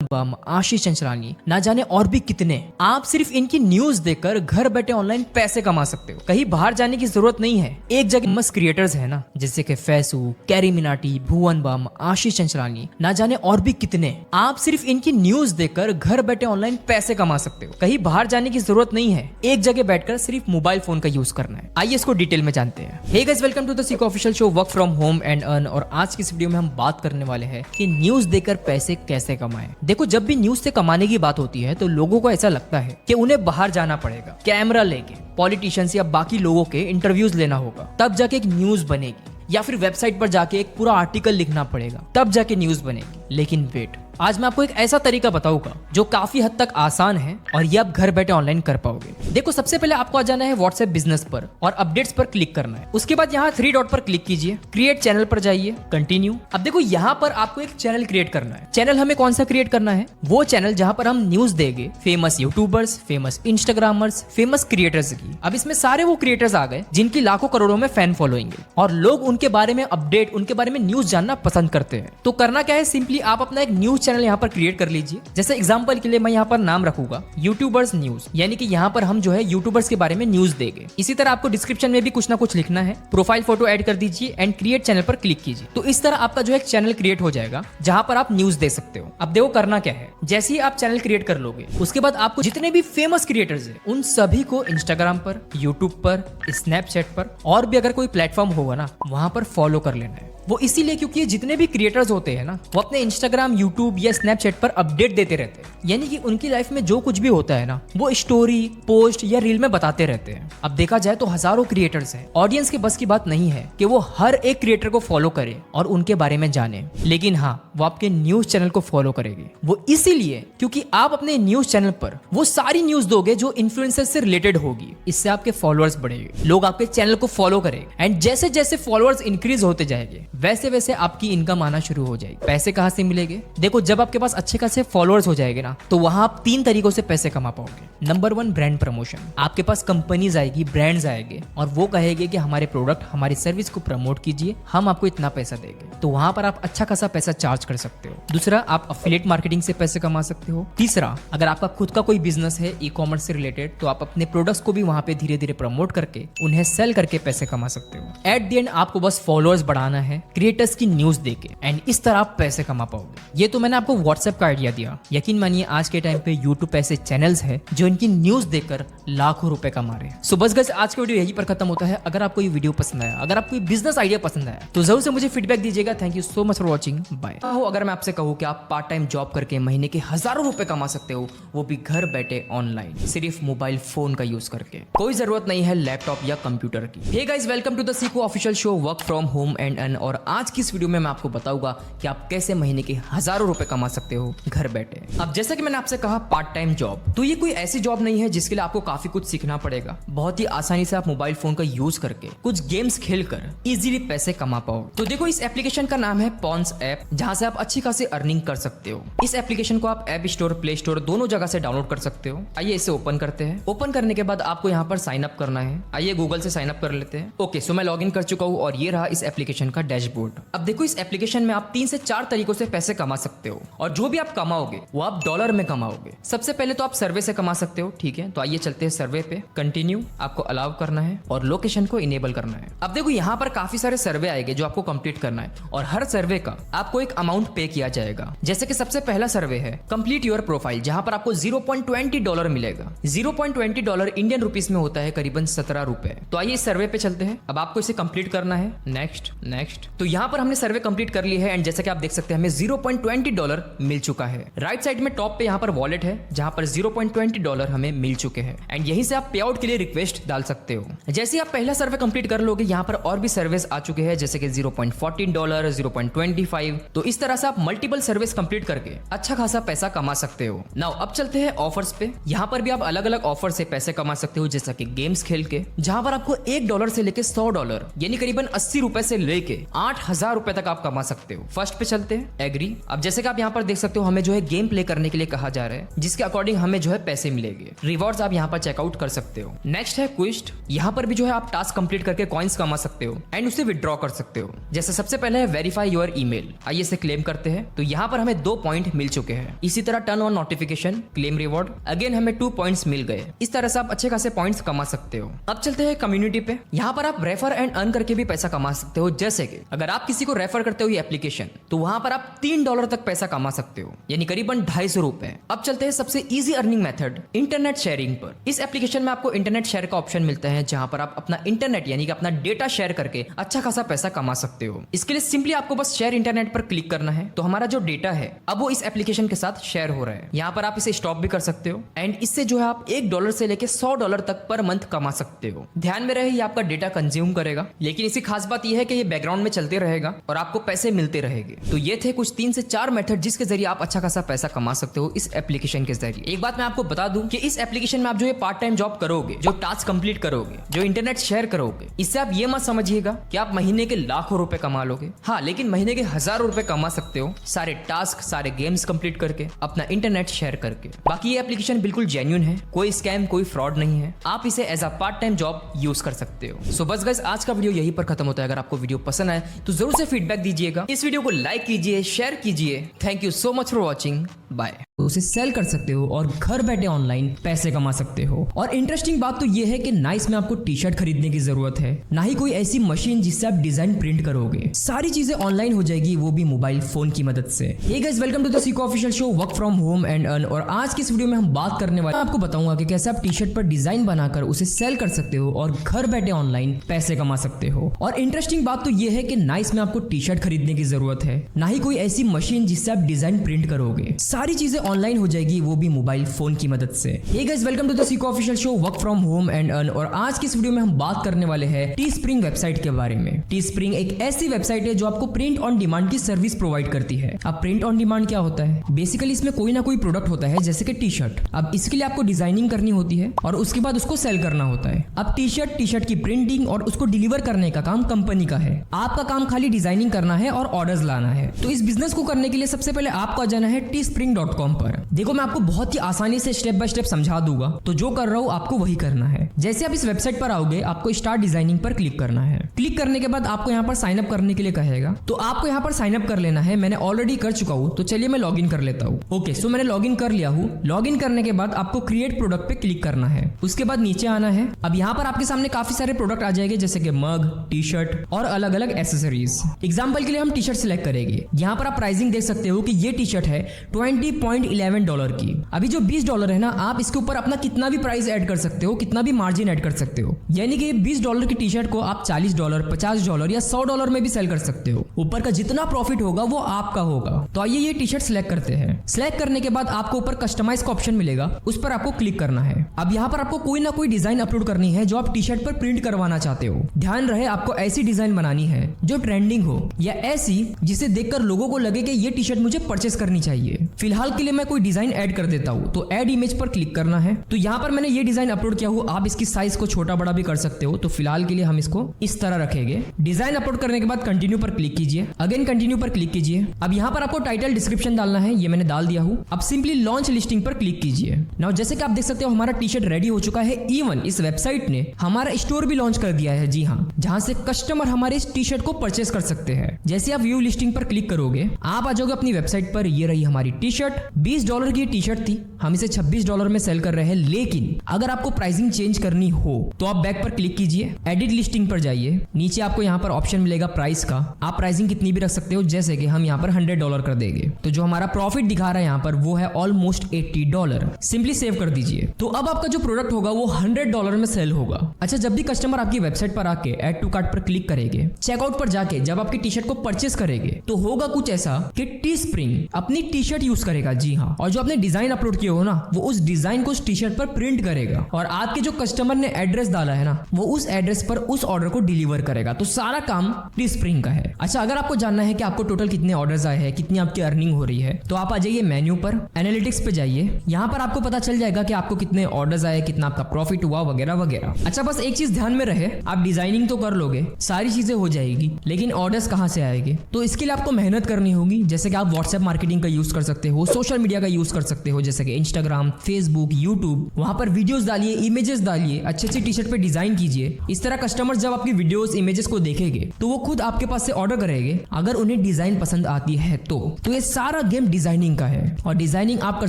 बम, आशीष चंचलानी, ना जाने और भी कितने। आप सिर्फ इनकी न्यूज देखकर घर बैठे ऑनलाइन पैसे कमा सकते हो। कहीं बाहर जाने की जरूरत नहीं है। एक जगह मस्त क्रिएटर्स है ना, जैसे कि फैसू, कैरी मिनाटी, भुवन बम, आशीष चंचलानी, ना जाने और भी कितने। आप सिर्फ इनकी न्यूज देखकर घर बैठे ऑनलाइन पैसे कमा सकते हो। कहीं बाहर जाने की जरूरत नहीं है। एक जगह बैठकर सिर्फ मोबाइल फोन का यूज करना है। आइए इसको डिटेल में जानते हैं। Hey guys, welcome to the Seekho official show work from home and earn. और आज की इस वीडियो में हम बात करने वाले हैं कि न्यूज देकर पैसे कैसे कमाएं। देखो, जब भी न्यूज से कमाने की बात होती है तो लोगों को ऐसा लगता है कि उन्हें बाहर जाना पड़ेगा, कैमरा लेके पॉलिटिशियंस या बाकी लोगों के इंटरव्यूज लेना होगा, तब जाके एक न्यूज बनेगी। या फिर वेबसाइट पर जाके एक पूरा आर्टिकल लिखना पड़ेगा, तब जाके न्यूज बनेगी। लेकिन वेट, आज मैं आपको एक ऐसा तरीका बताऊंगा जो काफी हद तक आसान है और ये आप घर बैठे ऑनलाइन कर पाओगे। देखो, सबसे पहले आपको आ जाना है व्हाट्सएप बिजनेस पर और अपडेट्स पर क्लिक करना है। उसके बाद यहाँ 3 डॉट पर क्लिक कीजिए, क्रिएट चैनल पर जाइए, कंटिन्यू। अब देखो, यहाँ पर आपको एक चैनल क्रिएट करना है। चैनल हमें कौन सा क्रिएट करना है? वो चैनल जहाँ पर हम न्यूज देंगे famous YouTubers, famous Instagrammers, famous creators की। अब इसमें सारे वो क्रिएटर्स आ गए जिनकी लाखों करोड़ों में फैन फॉलोइंग है और लोग उनके बारे में अपडेट, उनके बारे में न्यूज जानना पसंद करते हैं। तो करना क्या है, सिंपली आप अपना एक न्यूज चैनल यहाँ पर क्रिएट कर लीजिए। जैसे एग्जांपल के लिए मैं यहाँ पर नाम रखूंगा यूट्यूबर्स न्यूज, यानी कि यहाँ पर हम जो है यूट्यूबर्स के बारे में न्यूज देंगे। इसी तरह आपको डिस्क्रिप्शन में भी कुछ ना कुछ लिखना है। प्रोफाइल फोटो ऐड कर दीजिए एंड क्रिएट चैनल पर क्लिक कीजिए। तो इस तरह आपका जो है एक चैनल क्रिएट हो जाएगा जहां पर आप न्यूज दे सकते हो। अब देखो, करना क्या है, जैसे ही आप चैनल क्रिएट कर लोगे उसके बाद आपको जितने भी फेमस क्रिएटर्स है उन सभी को इंस्टाग्राम पर, यूट्यूब पर, स्नैपचैट पर और भी अगर कोई प्लेटफॉर्म होगा ना, वहां पर फॉलो कर लेना है। वो इसीलिए क्योंकि जितने भी क्रिएटर्स होते हैं ना, वो अपने इंस्टाग्राम, यूट्यूब या स्नैपचैट पर अपडेट देते रहते हैं। यानी कि उनकी लाइफ में जो कुछ भी होता है ना, वो स्टोरी, पोस्ट या रील में बताते रहते हैं। अब देखा जाए तो हजारों क्रिएटर्स हैं। ऑडियंस के बस की बात नहीं है कि वो हर एक क्रिएटर को फॉलो करे और उनके बारे में जाने, लेकिन हाँ, वो आपके न्यूज चैनल को फॉलो करेंगे। वो इसीलिए क्योंकि आप अपने न्यूज चैनल पर वो सारी न्यूज दोगे जो इन्फ्लुएंसर से रिलेटेड होगी। इससे आपके फॉलोअर्स बढ़ेंगे, लोग आपके चैनल को फॉलो करेंगे एंड जैसे जैसे फॉलोअर्स इंक्रीज होते जाएंगे वैसे वैसे आपकी इनकम आना शुरू हो जाएगी। पैसे कहाँ से मिलेंगे? देखो, जब आपके पास अच्छे खासे फॉलोअर्स हो जाएंगे ना, तो वहां आप 3 तरीकों से पैसे कमा पाओगे। Number 1, brand promotion. आपके पास कंपनीज आएगी, ब्रांड्स आएंगे और वो कहेंगे कि हमारे प्रोडक्ट, हमारी सर्विस को प्रमोट कीजिए, हम आपको इतना पैसा देंगे। तो वहां पर आप अच्छा खासा पैसा चार्ज कर सकते हो। दूसरा, आप अफिलिएट मार्केटिंग से पैसे कमा सकते हो। तीसरा, अगर आपका खुद का कोई बिजनेस है ई कॉमर्स से रिलेटेड, तो आप अपने प्रोडक्ट्स को भी वहां पे धीरे धीरे प्रमोट करके उन्हें सेल करके पैसे कमा सकते हो। एट द एंड आपको बस फॉलोअर्स बढ़ाना है क्रिएटर्स की न्यूज देके एंड इस तरह आप पैसे कमा पाओगे। ये तो मैंने आपको व्हाट्सएप का आइडिया दिया। यकीन मानिए, आज के टाइम पे यूट्यूब पे ऐसे चैनल्स है जो इनकी न्यूज देखकर लाखों रुपए कमा रहे हैं। सो बस गाइस, आज का वीडियो यहीं पर खत्म होता है। अगर आपको ये वीडियो पसंद आया, अगर आपको बिजनेस आइडिया पसंद आया, तो जरूर से मुझे फीडबैक दीजिएगा। Thank you so much for watching, bye. अगर मैं आपसे कहूँ कि आप पार्ट टाइम जॉब करके महीने के हजारों रुपए कमा सकते हो, वो भी घर बैठे ऑनलाइन, सिर्फ मोबाइल फोन का यूज करके। कोई जरूरत नहीं है लैपटॉप या कंप्यूटर की। Hey guys, welcome to the Seekho official show work from home and earn. और आज की इस वीडियो में मैं आपको बताऊंगा कि आप कैसे महीने के हजारों रुपए कमा सकते हो घर बैठे। अब जैसा कि मैंने आपसे कहा, पार्ट टाइम जॉब, तो ये कोई ऐसी जॉब नहीं है जिसके लिए आपको काफी कुछ सीखना पड़ेगा। बहुत ही आसानी से आप मोबाइल फोन का यूज करके कुछ गेम्स खेलकर इजीली पैसे कमा पाओ। तो देखो, इस एप्लीकेशन का नाम है पॉन्स ऐप, जहां से आप अच्छी खासी अर्निंग कर सकते हो। इस एप्लीकेशन को आप ऐप स्टोर, प्ले स्टोर दोनों जगह से डाउनलोड कर सकते हो। आइए इसे ओपन करते हैं। ओपन करने के बाद आपको यहाँ पर साइन अप करना है। आइए गूगल से साइन अप कर लेते हैं। ओके, सो मैं लॉग इन कर चुका हूँ और ये रहा इस एप्लीकेशन का डैशबोर्ड। अब देखो, इस एप्लीकेशन में आप 3 से 4 तरीकों से पैसे कमा सकते हो और जो भी आप कमाओगे वो आप डॉलर में कमाओगे। सबसे पहले तो आप सर्वे से कमा सकते हो, ठीक है। तो आइए चलते हैं सर्वे पे, कंटिन्यू आपको अलाउ करना है और लोकेशन को इनेबल करना है। अब देखो, यहाँ पर काफी सारे सर्वे आएंगे जो आपको कंप्लीट करना है और हर सर्वे का आपको एक अमाउंट पे किया जाएगा। जैसे कि सबसे पहला सर्वे है कंप्लीट योर प्रोफाइल, जहां पर आपको $0.20 मिलेगा। $0.20 इंडियन रुपीस में होता है करीबन 17 रुपए। तो आइए इस सर्वे पे चलते हैं। अब आपको इसे कंप्लीट करना है। Next next. तो यहाँ पर हमने सर्वे कंप्लीट कर ली है एंड जैसा कि आप देख सकते हैं हमें $0.20 मिल चुका है। राइट साइड में टॉप पे यहाँ पर वॉलेट है जहां पर $0.20 हमें मिल चुके हैं एंड यहीं से आप पे आउट के लिए रिक्वेस्ट डाल सकते हो। जैसे आप पहला सर्वे कंप्लीट कर लोगे, यहाँ पर और भी सर्विस आ चुके हैं जैसे कि $0.14, $0.25। तो इस तरह से आप मल्टीपल सर्विस कंप्लीट करके अच्छा खासा पैसा कमा सकते हो। नाउ अब चलते हैं ऑफर्स पे। यहाँ पर भी आप अलग अलग ऑफर से पैसे कमा सकते हो, जैसा कि गेम्स खेल के, जहां पर आपको $1 से लेके $100 यानी करीबन 80 रुपए से लेके 8,000 रुपए तक आप कमा सकते हो। फर्स्ट पे चलते हैं, एग्री। अब जैसे कि आप यहाँ पर देख सकते हो, हमें जो है गेम प्ले करने के लिए कहा जा रहा है, जिसके अकॉर्डिंग हमें जो है पैसे मिलेंगे। रिवॉर्ड्स आप यहाँ पर चेकआउट कर सकते हो। नेक्स्ट है क्विस्ट। यहाँ पर भी जो है आप टास्क कंप्लीट करके कॉइन्स कमा सकते हो एंड उसे विड्रॉ कर सकते हो। जैसे सबसे पहले है वेरीफाई योर ईमेल। आइए इसे क्लेम करते हैं। तो यहाँ पर हमें 2 पॉइंट मिल चुके हैं। इसी तरह turn on notification, claim reward, again हमें 2 पॉइंट्स मिल गए। इस तरह से आप अच्छे खासे पॉइंट्स कमा सकते हो। अब चलते हैं कम्युनिटी पे। यहाँ पर आप रेफर एंड अर्न करके भी पैसा कमा सकते हो। जैसे कि अगर आप किसी को रेफर करते हो ये एप्लीकेशन, तो वहां पर आप $3 तक पैसा कमा सकते हो, यानी करीबन 250 रुपए। अब चलते हैं सबसे easy earning method, internet sharing पर। इस एप्लीकेशन में आपको इंटरनेट शेयर का ऑप्शन मिलता है, जहां पर आप अपना इंटरनेट यानी कि अपना डेटा शेयर करके अच्छा खासा पैसा कमा सकते हो। इसके लिए सिंपली आपको बस शेयर इंटरनेट पर क्लिक करना है। तो हमारा जो डेटा है अब वो इस एप्लीकेशन के साथ शेयर हो रहा है। यहाँ पर आप इसे स्टॉप भी कर सकते हो एंड इससे जो है आप $1 से लेके $100 तक पर मंथ कमा सकते हो। ध्यान में रहे, ये आपका डेटा कंज्यूम करेगा, लेकिन इसकी खास बात यह है कि ये बैकग्राउंड में चलते रहेगा और आपको पैसे मिलते रहेंगे। तो ये थे कुछ 3 से 4 मेथड जिसके जरिए आप अच्छा खासा पैसा कमा सकते हो इस एप्लीकेशन के जरिए। एक बात मैं आपको बता दूं कि इस एप्लीकेशन में आप जो ये पार्ट टाइम जॉब करोगे, जो टास्क कंप्लीट करोगे, जो इंटरनेट शेयर करोगे, इससे आप ये मत समझिएगा कि आप महीने के लाखों रुपए कमा लोगे। हाँ, लेकिन महीने के हजारों रुपए कमा सकते हो सारे टास्क, सारे गेम्स कंप्लीट करके, अपना इंटरनेट शेयर करके। बाकी ये एप्लीकेशन बिल्कुल जेन्युइन है, कोई स्कैम, कोई फ्रॉड नहीं है। आप इसे as a part time job use कर सकते हो। सो बस गाइस, आज का वीडियो यहीं पर खत्म होता है। अगर आपको वीडियो पसंद आए तो जरूर से फीडबैक दीजिएगा। इस वीडियो को लाइक कीजिए, शेयर कीजिए। Thank you so much for watching. Bye. उसे सेल कर सकते हो और घर बैठे ऑनलाइन पैसे कमा सकते हो। और इंटरेस्टिंग बात तो ये है कि ना इसमें आपको टी शर्ट खरीदने की जरूरत है, ना ही कोई ऐसी मशीन जिससे आप डिजाइन प्रिंट करोगे। सारी चीजें ऑनलाइन हो जाएगी, वो भी मोबाइल फोन की मदद से। Hey guys, welcome to the Seekho official show, work from home and earn. और आज की इस वीडियो में हम बात करने वाले, आपको बताऊंगा कि कैसे आप टी शर्ट पर डिजाइन बनाकर उसे सेल कर सकते हो और घर बैठे ऑनलाइन पैसे कमा सकते हो। और इंटरेस्टिंग बात तो ये है कि ना इसमें आपको टी शर्ट खरीदने की जरूरत है, ना ही कोई ऐसी मशीन जिससे आप डिजाइन प्रिंट करोगे। सारी चीजें ऑनलाइन हो जाएगी, वो भी मोबाइल फोन की मदद से। Hey guys, welcome to the Seekho official show, work from home and earn. और आज की इस वीडियो में हम बात करने वाले हैं टी स्प्रिंग वेबसाइट के बारे में। टी स्प्रिंग एक ऐसी वेबसाइट है जो आपको प्रिंट ऑन डिमांड की सर्विस प्रोवाइड करती है। अब प्रिंट ऑन डिमांड क्या होता है? बेसिकली इसमें कोई ना कोई प्रोडक्ट होता है, जैसे कि टी शर्ट। अब इसके लिए आपको डिजाइनिंग करनी होती है और उसके बाद उसको सेल करना होता है। अब टी शर्ट की प्रिंटिंग और उसको डिलीवर करने का काम कंपनी का है। आपका काम खाली डिजाइनिंग करना है और ऑर्डर्स लाना है। तो इस बिजनेस को करने के लिए सबसे पहले आपको जाना है teespring.com पर। देखो, मैं आपको बहुत ही आसानी से स्टेप बाय स्टेप समझा दूंगा, तो जो कर रहा हूं आपको वही करना है। जैसे आप इस वेबसाइट पर आओगे, आपको स्टार्ट डिजाइनिंग पर क्लिक करना है। क्लिक करने के बाद आपको यहाँ पर साइन अप करने के लिए कहेगा, तो आपको यहाँ पर साइन अप कर लेना है। मैंने ऑलरेडी कर चुका हूँ, तो चलिए मैं लॉग इन कर लेता हूँ। ओके, सो मैंने लॉग इन कर लिया हूँ। लॉग इन करने के बाद आपको क्रिएट प्रोडक्ट पे क्लिक करना है। उसके बाद नीचे आना है। अब यहाँ पर आपके सामने काफी सारे प्रोडक्ट आ जाएंगे, जैसे कि मग, टी शर्ट और अलग अलग एसेसरीज। एग्जाम्पल के लिए हम टी शर्ट सिलेक्ट करेंगे। यहाँ पर आप प्राइसिंग देख सकते हो कि ये टी शर्ट है $20.11 की। अभी जो $20 है ना, आप इसके ऊपर अपना कितना भी प्राइस ऐड कर सकते हो, कितना भी मार्जिन ऐड कर सकते हो। यानी कि $20 की टी शर्ट को आप $40, $50 या $100 में भी सेल कर सकते हो। ऊपर का जितना प्रॉफिट होगा वो आपका होगा। तो आइए ये टी शर्ट सिलेक्ट करते हैं। सिलेक्ट करने के बाद आपको ऊपर कस्टमाइज का ऑप्शन मिलेगा, उस पर आपको क्लिक करना है। अब यहाँ पर आपको कोई ना कोई डिजाइन अपलोड करनी है जो आप टी शर्ट पर प्रिंट करवाना चाहते हो। ध्यान रहे, आपको ऐसी डिजाइन बनानी है जो ट्रेंडिंग हो, या ऐसी जिसे देखकर लोगों को लगे कि ये टी शर्ट मुझे परचेस करनी चाहिए। फिलहाल के लिए मैं कोई डिजाइन ऐड कर देता हूँ, तो ऐड इमेज पर क्लिक करना है। तो यहाँ पर मैंने ये डिजाइन अपलोड किया हुआ, आप इसकी साइज को छोटा बड़ा भी कर सकते हो। तो फिलहाल के लिए हम इसको इस तरह रखेंगे। डिजाइन अपलोड करने के बाद कंटिन्यू पर क्लिक कीजिए, अगेन कंटिन्यू पर क्लिक कीजिए। अब यहाँ पर आपको टाइटल डिस्क्रिप्शन डालना है, ये मैंने डाल दिया हूँ। अब सिंपली लॉन्च लिस्टिंग पर क्लिक कीजिए। नाउ जैसे कि आप देख सकते हो हमारा टी शर्ट रेडी हो चुका है। इवन इस वेबसाइट ने हमारा स्टोर भी लॉन्च कर दिया है, जी हाँ, जहां से कस्टमर हमारे इस टी शर्ट को परचेस कर सकते हैं। जैसे आप व्यू लिस्टिंग पर क्लिक करोगे, आप आ जाओगे अपनी वेबसाइट पर। ये रही हमारी टी शर्ट। $20 की टी शर्ट थी, हम इसे $26 में सेल कर रहे हैं। लेकिन अगर आपको प्राइसिंग चेंज करनी हो तो आप बैक पर क्लिक कीजिए, एडिट लिस्टिंग पर जाइए। नीचे आपको यहाँ पर ऑप्शन मिलेगा प्राइस का। आप प्राइसिंग कितनी भी रख सकते हो, जैसे कि हम यहाँ पर $100 कर देंगे। तो जो हमारा प्रॉफिट दिखा रहा है यहाँ पर वो है ऑलमोस्ट $80। सिंपली सेव कर दीजिए। तो अब आपका जो प्रोडक्ट होगा वो $100 में सेल होगा। अच्छा, जब भी कस्टमर आपकी वेबसाइट पर आके ऐड टू कार्ट पर क्लिक करेंगे, चेकआउट पर जाके जब आपकी टी शर्ट को परचेस करेंगे, तो होगा कुछ ऐसा कि टी स्प्रिंग अपनी टी शर्ट यूज करेगा, जी हाँ, और जो आपने डिजाइन अपलोड किया हो ना, वो उस डिजाइन को उस टी शर्ट पर प्रिंट करेगा और आपके जो कस्टमर ने एड्रेस डाला है ना, वो उस एड्रेस पर उस ऑर्डर को डिलीवर डिलीवर करेगा। तो सारा काम टीस्प्रिंग का है। अच्छा, अगर आपको जानना है कि आपको टोटल कितने ऑर्डर्स आए हैं, कितनी आपकी अर्निंग हो रही है, तो आप आ जाइए मेन्यू पर, एनालिटिक्स पे जाइए। यहाँ पर आपको पता चल जाएगा कि आपको कितने ऑर्डर्स आए, कितना आपका प्रॉफिट हुआ वगैरह वगैरह। अच्छा, बस एक चीज ध्यान में रहे, आप डिजाइनिंग तो कर लोगे, सारी चीजें हो जाएगी, लेकिन ऑर्डर्स कहाँ से आएंगे? तो इसके लिए आपको मेहनत करनी होगी। जैसे कि आप व्हाट्सएप मार्केटिंग का यूज कर सकते हो, सोशल मीडिया का यूज कर सकते हो, जैसे कि इंस्टाग्राम, फेसबुक, यूट्यूब। वहां पर वीडियोस डालिए, इमेजेस डालिए, अच्छी अच्छी टी शर्ट पे डिजाइन कीजिए। इस तरह कस्टमर्स जब आपकी वीडियोस, इमेजेस को देखेंगे तो वो खुद आपके पास से ऑर्डर करेंगे, अगर उन्हें डिजाइन पसंद आती है तो ये सारा गेम डिजाइनिंग का है। और डिजाइनिंग आप कर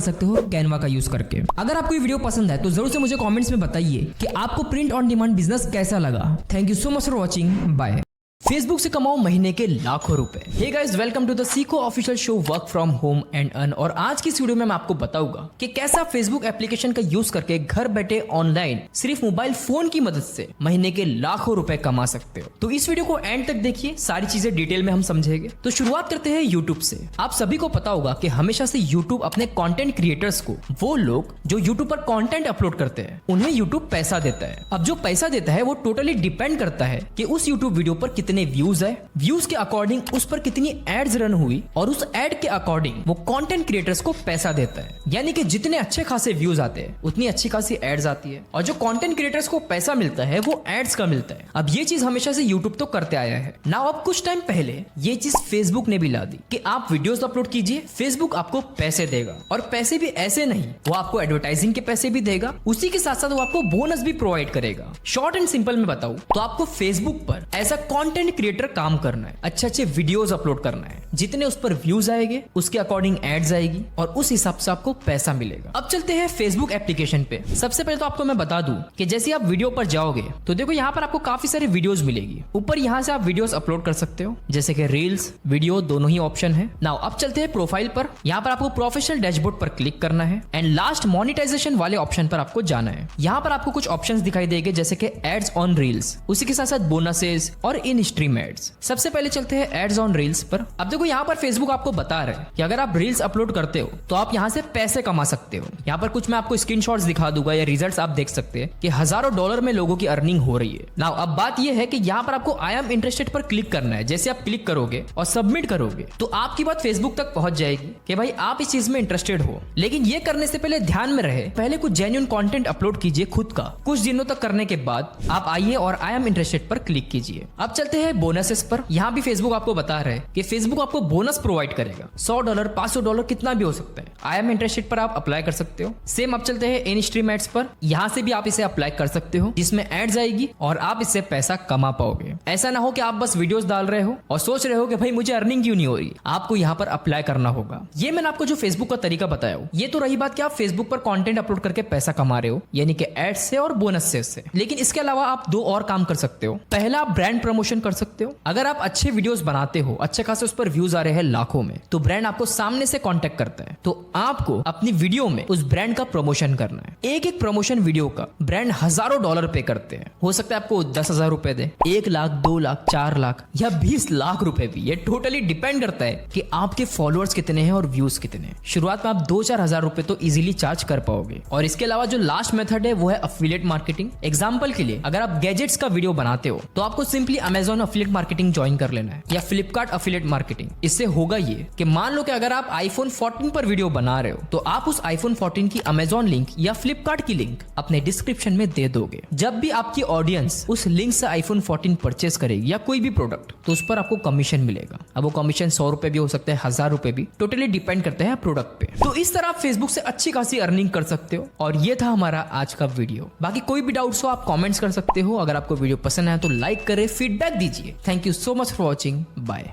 सकते हो कैनवा का यूज करके। अगर आपको ये वीडियो पसंद है तो जरूर से मुझे कमेंट्स में बताइए कि आपको प्रिंट ऑन डिमांड बिजनेस कैसा लगा। Thank you so much for watching, bye. Facebook से कमाओ महीने के लाखों रुपए। Hey guys, welcome to the Seekho official show work from home and earn. और आज की इस वीडियो में मैं आपको बताऊंगा कि कैसा फेसबुक एप्लीकेशन का यूज करके घर बैठे ऑनलाइन सिर्फ मोबाइल फोन की मदद से महीने के लाखों रुपए कमा सकते हो। तो इस वीडियो को एंड तक देखिए, सारी चीजें डिटेल में हम समझेंगे। तो शुरुआत करते हैं यूट्यूब से। आप सभी को पता होगा कि हमेशा से यूट्यूब अपने कंटेंट क्रिएटर्स को, वो लोग जो यूट्यूब पर कंटेंट अपलोड करते हैं, उन्हें यूट्यूब पैसा देता है। अब जो पैसा देता है वो टोटली डिपेंड करता है कि उस यूट्यूब वीडियो पर कितने व्यूज है, व्यूज के अकॉर्डिंग उस पर कितनी एड्स रन हुई, और उस एड के अकॉर्डिंग वो कंटेंट क्रिएटर्स को पैसा देता है। यानी कि जितने अच्छे खासे व्यूज आते हैं उतनी अच्छी खासी एड्स आती है, और जो कंटेंट क्रिएटर्स को पैसा मिलता है वो एड्स का मिलता है। अब ये चीज हमेशा से यूट्यूब तो करते आया है ना। अब कुछ टाइम पहले ये चीज फेसबुक ने भी ला दी कि आप वीडियोस अपलोड कीजिए, फेसबुक आपको पैसे देगा। और पैसे भी ऐसे नहीं, वो आपको एडवर्टाइजिंग के पैसे भी देगा, उसी के साथ साथ वो आपको बोनस भी प्रोवाइड करेगा। शॉर्ट एंड सिंपल में बताऊं तो आपको फेसबुक पर एज अ कंटेंट क्रिएटर काम करना है, अच्छे अच्छे वीडियोस अपलोड करना है। जितने उस पर व्यूज आएंगे उसके अकॉर्डिंग एड्स आएगी, और उस हिसाब से आपको पैसा मिलेगा। अब चलते हैं फेसबुक एप्लीकेशन पे। सबसे पहले तो आपको मैं बता दूं कि जैसे आप वीडियो पर जाओगे तो देखो यहाँ पर आपको काफी सारे वीडियोस मिलेगी। ऊपर यहाँ से आप वीडियोस अपलोड कर सकते हो, जैसे कि रील्स, वीडियो, दोनों ही ऑप्शन है। नाउ अब चलते हैं प्रोफाइल पर। यहाँ पर आपको प्रोफेशनल डैशबोर्ड पर क्लिक करना है एंड लास्ट मोनेटाइजेशन वाले ऑप्शन पर आपको जाना है। यहाँ पर आपको कुछ ऑप्शंस दिखाई देंगे, जैसे कि एड्स ऑन रील्स, उसी के साथ साथ बोनसेस और इन स्ट्रीम एड्स। सबसे पहले चलते हैं एड्स ऑन रील्स पर। अब देखो यहाँ पर फेसबुक आपको बता रहे हैं कि अगर आप रील्स अपलोड करते हो तो आप यहाँ से पैसे कमा सकते हो। यहाँ पर कुछ मैं आपको स्क्रीनशॉट्स दिखा दूंगा या रिजल्ट्स आप देख सकते हैं कि हजारों डॉलर में लोगों की अर्निंग हो रही है। नाउ अब बात यह है कि यहाँ पर आपको आई एम इंटरेस्टेड पर क्लिक करना है। जैसे आप क्लिक करोगे और सबमिट करोगे तो आपकी बात फेसबुक तक पहुंच जाएगी कि भाई आप इस चीज में इंटरेस्टेड हो। लेकिन ये करने से पहले ध्यान में रहे, पहले कुछ जेन्युइन कंटेंट अपलोड कीजिए खुद का। कुछ दिनों तक करने के बाद आप आइए और आई एम इंटरेस्टेड पर क्लिक कीजिए। अब चलते हैं बोनसेस पर। यहाँ भी फेसबुक आपको बता रहे हैं कि फेसबुक आपको बोनस प्रोवाइड करेगा। $100, $500 कितना भी हो सकता है। आई एम इंटरेस्टेड पर आप अप्लाई कर सकते हो। सेम अब चलते हैं इन स्ट्रीम एड्स पर। यहाँ से भी आप इसे अप्लाई कर सकते हो, जिसमें एड्स आएगी और आप इससे पैसा कमा पाओगे। ऐसा ना हो कि आप बस वीडियोस डाल रहे हो और सोच रहे हो कि भाई मुझे अर्निंग क्यों नहीं हो रही। आपको यहाँ पर अप्लाई करना होगा। ये मैंने आपको जो फेसबुक का तरीका बताया हो, ये तो रही बात कि आप फेसबुक पर कंटेंट अपलोड करके पैसा कमा रहे हो, यानी कि एड्स से और बोनस से। लेकिन इसके अलावा आप दो और काम कर सकते हो। पहला, आप ब्रांड प्रमोशन कर सकते हो। अगर आप अच्छे वीडियोस बनाते हो, अच्छे खासे उस पर व्यूज आ रहे हैं लाखों में, तो ब्रांड आपको सामने से कांटेक्ट करता है, तो आपको अपनी वीडियो में उस ब्रांड का प्रमोशन करना है। एक एक प्रमोशन वीडियो का ब्रांड हजारों डॉलर पे करते हैं। हो सकता है आपको 10,000 रुपए दे, 1 लाख, 2 लाख, 4 लाख या 20 लाख रुपए भी। ये टोटली डिपेंड करता है कि आपके फॉलोअर्स कितने हैं और व्यूज कितने हैं। शुरुआत में आप 2-4 हजार रुपए तो इजीली चार्ज कर पाओगे। और इसके अलावा जो लास्ट मेथड है वो है अफिलिएट मार्केटिंग। एग्जांपल के लिए, अगर आप गैजेट्स का वीडियो बनाते हो तो आपको simply Amazon affiliate marketing join कर लेना है, या फ्लिपकार्ट अफिलिएट मार्केटिंग। इससे होगा ये कि मान लो कि अगर आप आईफोन 14 पर वीडियो बना रहे हो तो आप उस आईफोन 14 की अमेजॉन लिंक या फ्लिपकार्ट की लिंक अपने डिस्क्रिप्शन में दे दोगे। जब भी आपकी ऑडियंस उस लिंक से आईफोन 14 परचेस करेगी या कोई भी प्रोडक्ट, तो उस पर आपको कमीशन मिलेगा। अब वो कमीशन 100 रुपए भी हो सकता है, 1000 रुपए भी, टोटली डिपेंड करते हैं प्रोडक्ट पे। तो इस तरह आप फेसबुक से अच्छी खासी अर्निंग कर सकते हो। और ये था हमारा आज का वीडियो। बाकी कोई भी डाउट्स हो आप कमेंट्स कर सकते हो। अगर आपको वीडियो पसंद आया तो लाइक करें, फीडबैक दीजिए। Thank you so much for watching, bye.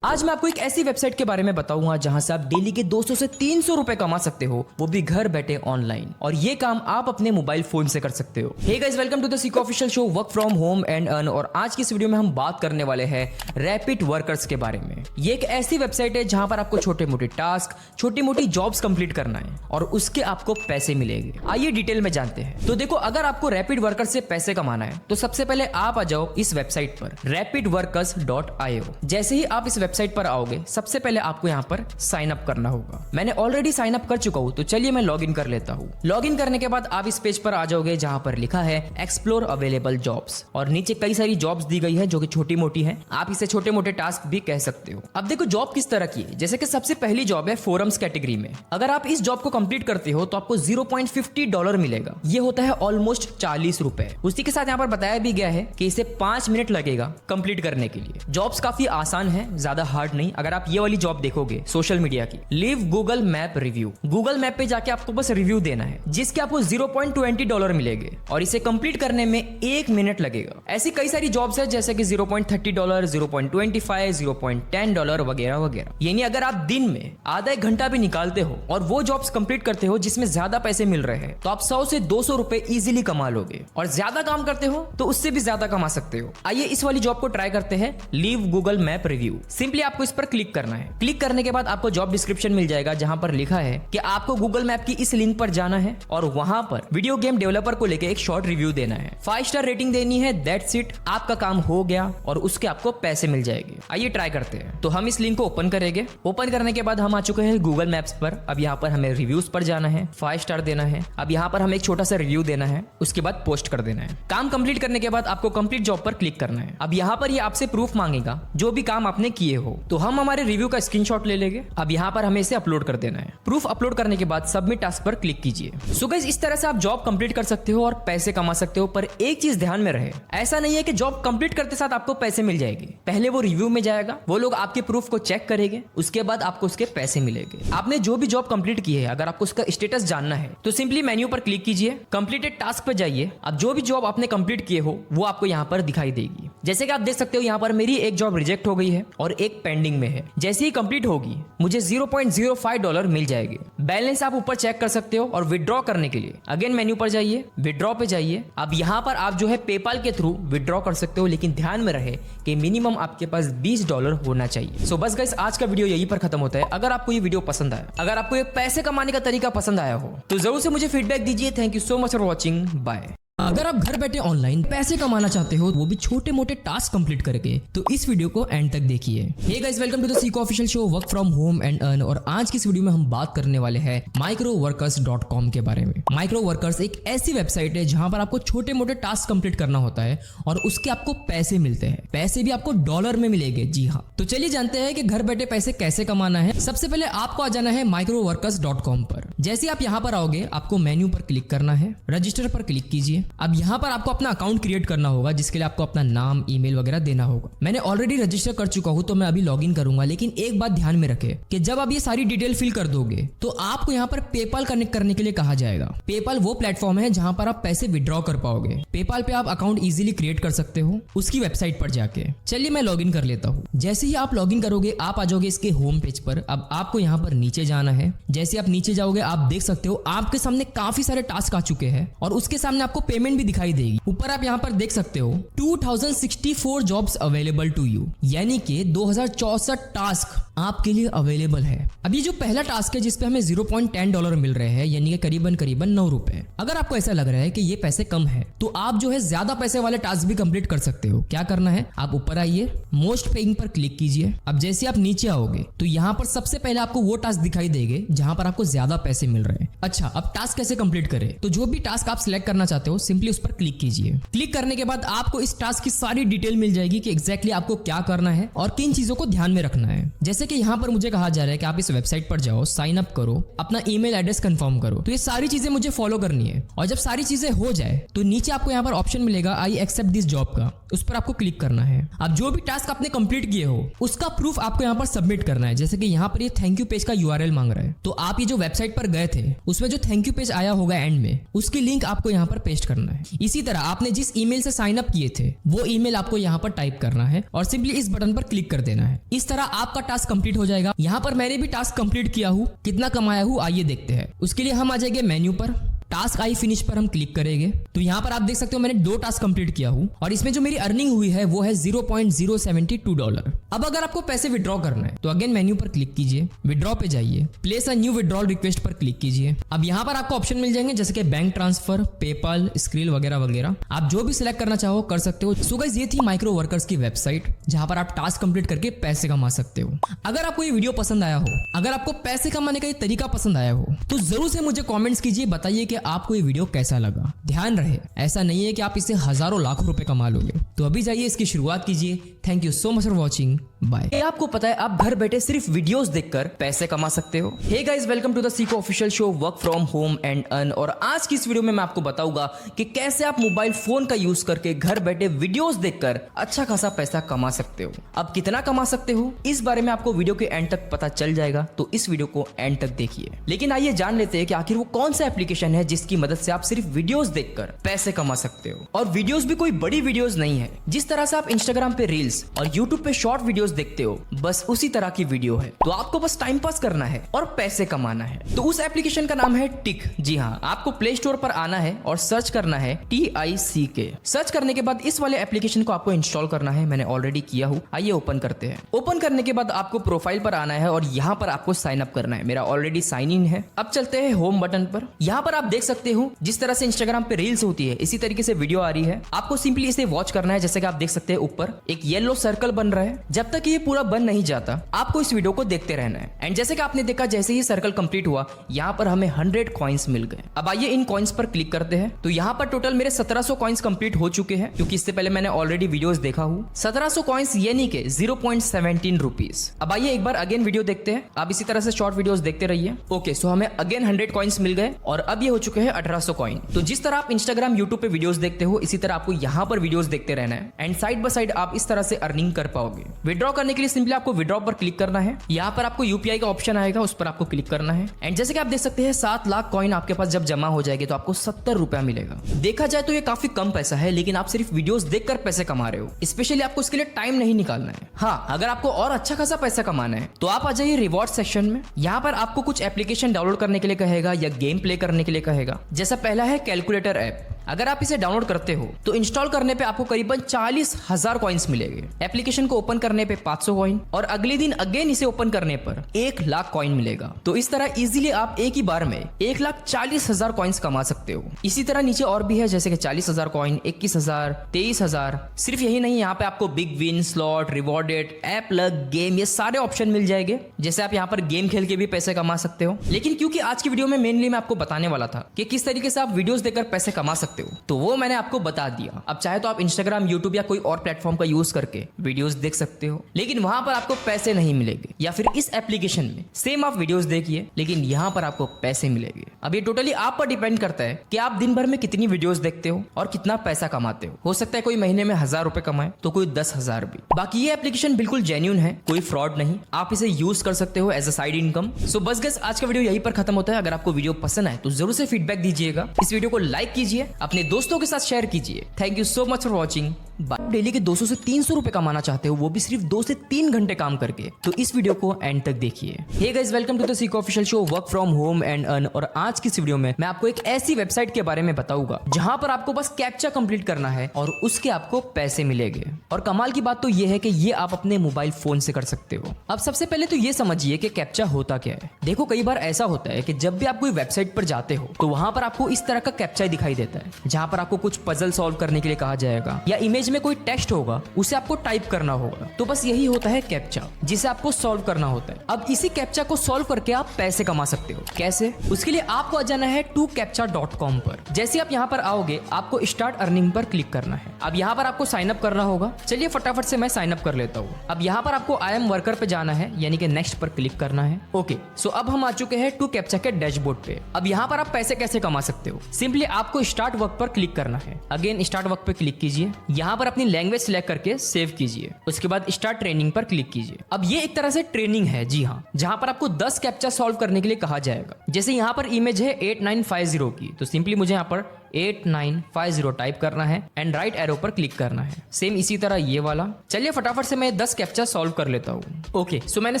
आज मैं आपको एक ऐसी वेबसाइट के बारे में बताऊंगा जहां से आप डेली के 200 से 300 रुपए कमा सकते हो, वो भी घर बैठे ऑनलाइन। और ये काम आप अपने मोबाइल फोन से कर सकते हो। Hey guys, welcome to the Seekho official show work from home and earn. और आज की इस वीडियो में हम बात करने वाले हैं रैपिड वर्कर्स के बारे में। ये एक ऐसी वेबसाइट है जहां पर आपको छोटे मोटे टास्क, छोटी मोटी जॉब्स कंप्लीट करना है और उसके आपको पैसे मिलेंगे। आइए डिटेल में जानते हैं। तो देखो, अगर आपको रैपिड वर्कर्स से पैसे कमाना है तो सबसे पहले आप आ जाओ इस वेबसाइट पर rapidworkers.io। जैसे ही आप इस वेबसाइट पर आओगे सबसे पहले आपको यहाँ पर साइन अप करना होगा। मैंने ऑलरेडी साइन अप कर चुका हूँ, तो चलिए मैं लॉग इन कर लेता हूँ। लॉग इन करने के बाद आप इस पेज पर आ जाओगे जहाँ पर लिखा है एक्सप्लोर अवेलेबल जॉब्स, और नीचे कई सारी जॉब्स दी गई है जो कि छोटी मोटी है, आप इसे छोटे मोटे टास्क भी कह सकते हो। अब देखो जॉब किस तरह की है। जैसे कि सबसे पहली जॉब है फोरम्स कैटेगरी में। अगर आप इस जॉब को कंप्लीट करते हो तो आपको $0.50 मिलेगा। ये होता है ऑलमोस्ट 40 रुपए। उसी के साथ यहाँ पर बताया भी गया है कि इसे 5 मिनट लगेगा कंप्लीट करने के लिए। जॉब्स काफी आसान है, ज्यादा हार्ड नहीं। अगर आप ये वाली जॉब देखोगे सोशल मीडिया की, leave Google map review, Google map पे जाके आपको बस रिव्यू देना है, जिसके आपको $0.20 मिलेंगे और इसे कंप्लीट करने में 1 मिनट लगेगा। ऐसी कई सारी जॉब्स है जैसे कि $0.30, $0.25, $0.10 वगैरह वगैरह। यानी अगर आप दिन में आधा 1 घंटा भी निकालते हो और वो जॉब्स कंप्लीट करते हो जिसमें ज्यादा पैसे मिल रहे हैं, तो आप 100 से 200 रुपए इजीली कमा लोगे। और ज्यादा काम करते हो तो उससे भी ज्यादा कमा सकते हो। आइए इस वाली जॉब को ट्राई करते हैं, leave Google map review. Simply आपको इस पर क्लिक करना है। क्लिक करने के बाद आपको जॉब डिस्क्रिप्शन मिल जाएगा जहां पर लिखा है कि आपको गूगल मैप की इस लिंक पर जाना है और वहां पर वीडियो गेम डेवलपर को लेकर एक शॉर्ट रिव्यू देना है। 5 स्टार रेटिंग देनी है, दैट्स इट। आपका काम हो गया और उसके आपको पैसे मिल जाएंगे। आइए ट्राई करते हैं। तो हम इस लिंक को ओपन करेंगे। ओपन करने के बाद हम आ चुके हैं गूगल मैप्स पर। अब यहाँ पर हमें रिव्यूज पर जाना है, 5 स्टार देना है। अब यहाँ पर हमें एक छोटा सा रिव्यू देना है, उसके बाद पोस्ट कर देना है। काम कंप्लीट करने के बाद आपको कंप्लीट जॉब पर क्लिक करना है। अब यहाँ पर ये आपसे प्रूफ मांगेगा जो भी काम आपने किए हो, तो हम हमारे रिव्यू का स्क्रीनशॉट ले लेंगे। अब यहाँ पर हमें इसे अपलोड कर देना है। प्रूफ अपलोड करने के बाद सबमिट टास्क पर क्लिक कीजिए। सो गाइस, इस तरह से आप जॉब कंप्लीट कर सकते हो और पैसे कमा सकते हो। पर एक चीज ध्यान में रहे, ऐसा नहीं है कि जॉब कंप्लीट करते साथ आपको पैसे मिल जाएंगे। पहले वो रिव्यू में जाएगा, वो लोग आपके प्रूफ को चेक करेंगे, उसके बाद आपको उसके पैसे मिलेंगे। आपने जो भी जॉब कंप्लीट की है, अगर आपको उसका स्टेटस जानना है तो सिंपली मेन्यू पर क्लिक कीजिए, कंप्लीटेड टास्क पर जाइए। अब जो भी जॉब आपने कंप्लीट किए हो वो आपको यहाँ पर दिखाई देगी। जैसे कि आप देख सकते हो यहाँ पर मेरी एक जॉब रिजेक्ट हो गई है और एक पेंडिंग में है। जैसे ही कंप्लीट होगी मुझे $0.05 मिल जाएंगे। बैलेंस आप ऊपर चेक कर सकते हो। और विड्रॉ करने के लिए अगेन मेन्यू पर जाइए, विड्रॉ पे जाइए। अब यहाँ पर आप जो है पेपाल के थ्रू विड्रॉ कर सकते हो, लेकिन ध्यान में रहे कि मिनिमम आपके पास $20 होना चाहिए। सो बस गाइस, आज का वीडियो यहीं पर खत्म होता है। अगर आपको ये वीडियो पसंद आया, अगर आपको ये पैसे कमाने का तरीका पसंद आया हो, तो जरूर से मुझे फीडबैक दीजिए। Thank you so much for watching, bye. अगर आप घर बैठे ऑनलाइन पैसे कमाना चाहते हो, वो भी छोटे मोटे टास्क कंप्लीट करके, तो इस वीडियो को एंड तक देखिए। Hey guys, welcome to the Seekho official show, work from home and earn. और आज की इस वीडियो में हम बात करने वाले हैं microworkers.com के बारे में। माइक्रोवर्कर्स एक ऐसी वेबसाइट है जहां पर आपको छोटे मोटे टास्क कंप्लीट करना होता है और उसके आपको पैसे मिलते हैं। पैसे भी आपको डॉलर में मिलेंगे। जी हाँ, तो चलिए जानते हैं कि घर बैठे पैसे कैसे कमाना है। सबसे पहले आपको आ जाना है microworkers.com पर। जैसे आप यहाँ पर आओगे, आपको मेन्यू पर क्लिक करना है, रजिस्टर पर क्लिक कीजिए। अब यहाँ पर आपको अपना अकाउंट क्रिएट करना होगा, जिसके लिए आपको अपना नाम, ईमेल वगैरह देना होगा। मैंने ऑलरेडी रजिस्टर कर चुका हूँ, तो मैं अभी लॉगिन करूंगा। लेकिन एक बात ध्यान में रखें कि जब आप ये सारी डिटेल फिल कर दोगे तो आपको यहाँ पर पेपाल कनेक्ट करने के लिए कहा जाएगा। पेपाल वो प्लेटफॉर्म है जहां पर आप पैसे विड्रॉ कर पाओगे। पेपाल पे आप अकाउंट इजीली क्रिएट कर सकते हो उसकी वेबसाइट पर जाके। चलिए मैं लॉगिन कर लेता हूँ। जैसे ही आप लॉगिन करोगे, आप आ जाओगे इसके होम पेज पर। अब आपको यहाँ पर नीचे जाना है। जैसे आप नीचे जाओगे, आप देख सकते हो आपके सामने काफी सारे टास्क आ चुके हैं और उसके सामने आपको पेमेंट भी दिखाई देगी। ऊपर आप यहाँ पर देख सकते हो 2064 जॉब्स अवेलेबल टू यू, यानी कि 2064 टास्क आपके लिए अवेलेबल है। अब ये जो पहला टास्क है जिसपे हमें $0.10 मिल रहे हैं, यानी कि करीबन 9 रुपए। अगर आपको ऐसा लग रहा है कि ये पैसे कम है, तो आप जो है ज्यादा पैसे वाले टास्क भी कंप्लीट कर सकते हो। क्या करना है, आप ऊपर आइए, मोस्ट पेइंग पर क्लिक कीजिए। अब जैसे आप नीचे आओगे तो यहाँ पर सबसे पहले आपको वो टास्क दिखाई देंगे जहां पर आपको ज्यादा पैसे मिल रहे हैं। अच्छा, अब टास्क कैसे कंप्लीट करें? तो जो भी टास्क आप सिलेक्ट करना चाहते हो, सिंपली उस पर क्लिक कीजिए। क्लिक करने के बाद आपको इस टास्क की सारी डिटेल मिल जाएगी कि एग्जैक्टली आपको क्या करना है और किन चीजों को ध्यान में रखना है। जैसे कि यहाँ पर मुझे कहा जा रहा है कि आप इस वेबसाइट पर जाओ, साइन अप करो, अपना ईमेल एड्रेस कंफर्म करो। तो ये सारी चीजें मुझे फॉलो करनी है। और जब सारी चीजें हो जाए तो नीचे आपको यहाँ पर ऑप्शन मिलेगा आई एक्सेप्ट दिस जॉब का, उस पर आपको क्लिक करना है। अब जो भी टास्क आपने कंप्लीट किए हो उसका प्रूफ आपको यहाँ पर सबमिट करना है। जैसे कि यहाँ पर ये थैंक यू पेज का URL मांग रहा है, तो आप ये जो वेबसाइट पर गए थे उसमें जो थैंक यू पेज आया होगा एंड में, उसकी लिंक आपको यहाँ पर पेस्ट करना है। इसी तरह आपने जिस ईमेल से साइन अप किए थे वो ईमेल आपको यहाँ पर टाइप करना है और सिंपली इस बटन पर क्लिक कर देना है। इस तरह आपका टास्क कंप्लीट हो जाएगा। यहाँ पर मैंने भी टास्क कंप्लीट किया हूँ, कितना कमाया हूँ आइए देखते हैं। उसके लिए हम आ जाएंगे मेन्यू पर, टास्क आई फिनिश पर हम क्लिक करेंगे तो यहाँ पर आप देख सकते हो मैंने 2 टास्क कंप्लीट किया हूँ और इसमें जो मेरी अर्निंग हुई है वो है $0.072। अब अगर आपको पैसे विड्रॉ करना है तो अगेन मेन्यू पर क्लिक कीजिए, विड्रॉ पे जाइए, place a new withdrawal request पर क्लिक कीजिए। अब यहाँ पर आपको ऑप्शन मिल जाएंगे जैसे कि बैंक ट्रांसफर, पेपाल, स्क्रिल वगैरह वगैरह, आप जो भी सिलेक्ट करना चाहो कर सकते हो। सो गाइस ये थी माइक्रो वर्कर्स की वेबसाइट जहां पर आप टास्क कंप्लीट करके पैसे कमा सकते हो। अगर आपको ये वीडियो पसंद आया हो, अगर आपको पैसे कमाने का ये तरीका पसंद आया हो तो जरूर से मुझे कमेंट्स कीजिए, बताइए कि आपको ये वीडियो कैसा लगा। ध्यान रहे ऐसा नहीं है कि आप इससे हजारों लाखों रुपए कमा लोगे। तो अभी जाइए इसकी शुरुआत कीजिए। Thank you so much for watching, bye. आपको पता है आप घर बैठे सिर्फ वीडियोस देखकर पैसे कमा सकते हो। Hey guys, welcome to the Seekho official show work from home and earn. और आज की इस वीडियो में मैं आपको बताऊंगा कि कैसे आप मोबाइल फोन का यूज करके घर बैठे वीडियोस देखकर अच्छा खासा पैसा कमा सकते हो। अब कितना कमा सकते हो इस बारे में आपको वीडियो के एंड तक पता चल जाएगा, तो इस वीडियो को एंड तक देखिए। लेकिन आइए जान लेते हैं कि आखिर वो कौन सा एप्लीकेशन है जिसकी मदद से आप सिर्फ वीडियोस देखकर पैसे कमा सकते हो। और वीडियोस भी कोई बड़ी वीडियोस नहीं है। जिस तरह से आप इंस्टाग्राम पे रील्स और यूट्यूब पे शॉर्ट वीडियोस देखते हो, बस उसी तरह की वीडियो है। तो आपको बस टाइम पास करना है और पैसे कमाना है। तो उस एप्लीकेशन का नाम है टिक। जी हाँ, आपको प्ले स्टोर पर आना है और सर्च करना है TICK। सर्च करने के बाद इस वाले एप्लीकेशन को आपको इंस्टॉल करना है। मैंने ऑलरेडी किया हूँ। आइए ओपन करते हैं। ओपन करने के बाद आपको प्रोफाइल पर आना है और यहाँ पर आपको साइन अप करना है। मेरा ऑलरेडी साइन इन है। अब चलते हैं होम बटन पर। यहाँ पर आप देख सकते हो जिस तरह से इंस्टाग्राम पे रील्स होती है इसी तरीके से वीडियो आ रही है। आपको सिंपली इसे वॉच करना है। जैसे कि आप देख सकते हैं ऊपर एक येलो सर्कल बन रहा है। जब तक ये पूरा बन नहीं जाता आपको इस वीडियो को देखते रहना है। एंड जैसे कि आपने देखा जैसे ही सर्कल कंप्लीट हुआ यहाँ पर हमें 100 कॉइन्स मिल गए। अब आइए इन कॉइन्स पर क्लिक करते हैं। तो यहाँ पर टोटल मेरे 1700 कॉइन्स कंप्लीट हो चुके हैं क्योंकि इससे पहले मैंने ऑलरेडी वीडियोस देखा हूँ। 1700 कॉइन्स यानी कि 0.17 रुपीज। अब आइए एक बार अगेन वीडियो देखते हैं। आप इसी तरह से शॉर्ट वीडियोस देखते रहिए। ओके, सो हमें अगेन 100 कॉइन्स मिल गए और अब ये हो चुके हैं 1800 कॉइन। तो जिस तरह आप इंस्टाग्राम यूट्यूब पे वीडियोस देखते हो इसी तरह आपको यहाँ पर वीडियोस देखते रहना है। एंड साइड बाय साइड आप इस तरह से अर्निंग कर पाओगे। विड्रॉ करने के लिए सिंपली आपको विड्रॉ पर क्लिक करना है। यहाँ पर आपको यूपीआई का ऑप्शन आएगा, उस पर आपको क्लिक करना है। एंड जैसे कि आप देख सकते हैं 7 लाख कॉइन आपके पास जब जमा हो जाएगी तो आपको 70 रुपया मिलेगा। देखा जाए तो ये काफी कम पैसा है, लेकिन आप सिर्फ वीडियोस देखकर पैसे कमा रहे हो। स्पेशली आपको इसके लिए टाइम नहीं निकालना है। हाँ, अगर आपको और अच्छा खासा पैसा कमाना है तो आप आ जाइए रिवॉर्ड सेक्शन में। यहाँ पर आपको कुछ एप्लीकेशन डाउनलोड करने के लिए कहेगा या गेम प्ले करने के लिए कहेगा। जैसा पहला है कैलकुलेटर ऐप। अगर आप इसे डाउनलोड करते हो तो इंस्टॉल करने पे आपको करीबन 40,000 कॉइन्स मिलेंगे। एप्लीकेशन को ओपन करने पे 500 कॉइन और अगले दिन अगेन इसे ओपन करने पर 1 लाख कॉइन मिलेगा। तो इस तरह इजीली आप एक ही बार में 1,40,000 कॉइन्स कमा सकते हो। इसी तरह नीचे और भी है जैसे कि 40,000 कॉइन, 21,000, 23,000। सिर्फ यही नहीं, यहाँ पे आपको big win, slot, rewarded, app लग, गेम, ये सारे ऑप्शन मिल जाएंगे। जैसे आप यहाँ पर गेम खेल के भी पैसे कमा सकते हो। लेकिन क्योंकि आज की वीडियो में मेनली मैं आपको बताने वाला था कि किस तरीके से आप वीडियोस देखकर पैसे कमा सकते हो, तो वो मैंने आपको बता दिया। अब चाहे तो आप इंस्टाग्राम, यूट्यूब या कोई और प्लेटफॉर्म का यूज करके वीडियोस देख सकते हो, लेकिन वहां पर आपको पैसे नहीं मिलेंगे। या फिर इस एप्लीकेशन में सेम आप वीडियोस देखिए लेकिन यहाँ पर आपको पैसे मिलेंगे। अब ये टोटली आप पर डिपेंड करता है कि आप दिन भर में कितनी वीडियोस देखते हो और कितना पैसा कमाते हो सकता है कोई महीने में 1000 रुपए कमाए तो कोई 10,000 भी। बाकी ये एप्लीकेशन बिल्कुल जेन्युइन है, कोई फ्रॉड नहीं। आप इसे यूज कर सकते हो एज अ साइड इनकम। सो बस गाइस, आज का वीडियो यहीं पर खत्म होता है। अगर आपको वीडियो पसंद आए तो जरूर से फीडबैक दीजिएगा। इस वीडियो को लाइक कीजिए, अपने दोस्तों के साथ शेयर कीजिए। Thank you so much for watching. Daily के 200 से 300 रुपए कमाना चाहते हो, वो भी सिर्फ 2 से 3 घंटे काम करके, तो इस वीडियो को एंड तक देखिए। Hey guys, welcome to the Seekho official show work from home and earn. और आज की इस वीडियो में मैं आपको एक ऐसी वेबसाइट के बारे में बताऊंगा जहां पर आपको बस कैप्चा कंप्लीट करना है और उसके आपको पैसे मिलेंगे। और कमाल की बात तो ये है कि ये आप अपने मोबाइल फोन से कर सकते हो। अब सबसे पहले तो ये समझिए कि कैप्चा होता क्या है। देखो, कई बार ऐसा होता है कि जब भी आप कोई वेबसाइट पर जाते हो तो वहां पर आपको इस तरह का कैप्चा दिखाई देता है, जहां पर आपको कुछ पजल सॉल्व करने के लिए कहा जाएगा या इमेज में कोई टेक्स्ट होगा, उसे आपको टाइप करना होगा। तो बस यही होता है कैप्चा, जिसे आपको सॉल्व करना होता है। अब इसी कैप्चा को सॉल्व करके आप पैसे कमा सकते हो। कैसे? उसके लिए आपको आ जाना है 2captcha.com पर। जैसे आप यहाँ पर आओगे आपको स्टार्ट अर्निंग पर क्लिक करना है। अब यहाँ पर आपको साइन अप करना होगा। चलिए फटाफट से मैं साइन अप कर लेता हूँ। अब यहाँ पर आपको आई एम वर्कर पे जाना है, यानी कि नेक्स्ट पर क्लिक करना है। ओके, सो अब हम आ चुके हैं 2captcha के डैशबोर्ड पे। अब यहाँ पर आप पैसे कैसे कमा सकते हो? सिंपली आपको स्टार्ट वर्क पर क्लिक करना है। अगेन स्टार्ट वर्क पे क्लिक कीजिए। यहाँ पर अपनी लैंग्वेज सिलेक्ट करके सेव कीजिए। उसके बाद स्टार्ट ट्रेनिंग पर क्लिक कीजिए। अब ये एक तरह से ट्रेनिंग है, जी हाँ, जहां पर आपको 10 कैप्चा सॉल्व करने के लिए कहा जाएगा। जैसे यहाँ पर इमेज है 8950 की, तो सिंपली मुझे यहाँ पर 8950 टाइप करना है एंड राइट एरो पर क्लिक करना है। सेम इसी तरह ये वाला। चलिए फटाफट से मैं 10 कैप्चा सॉल्व कर लेता हूँ। ओके, सो मैंने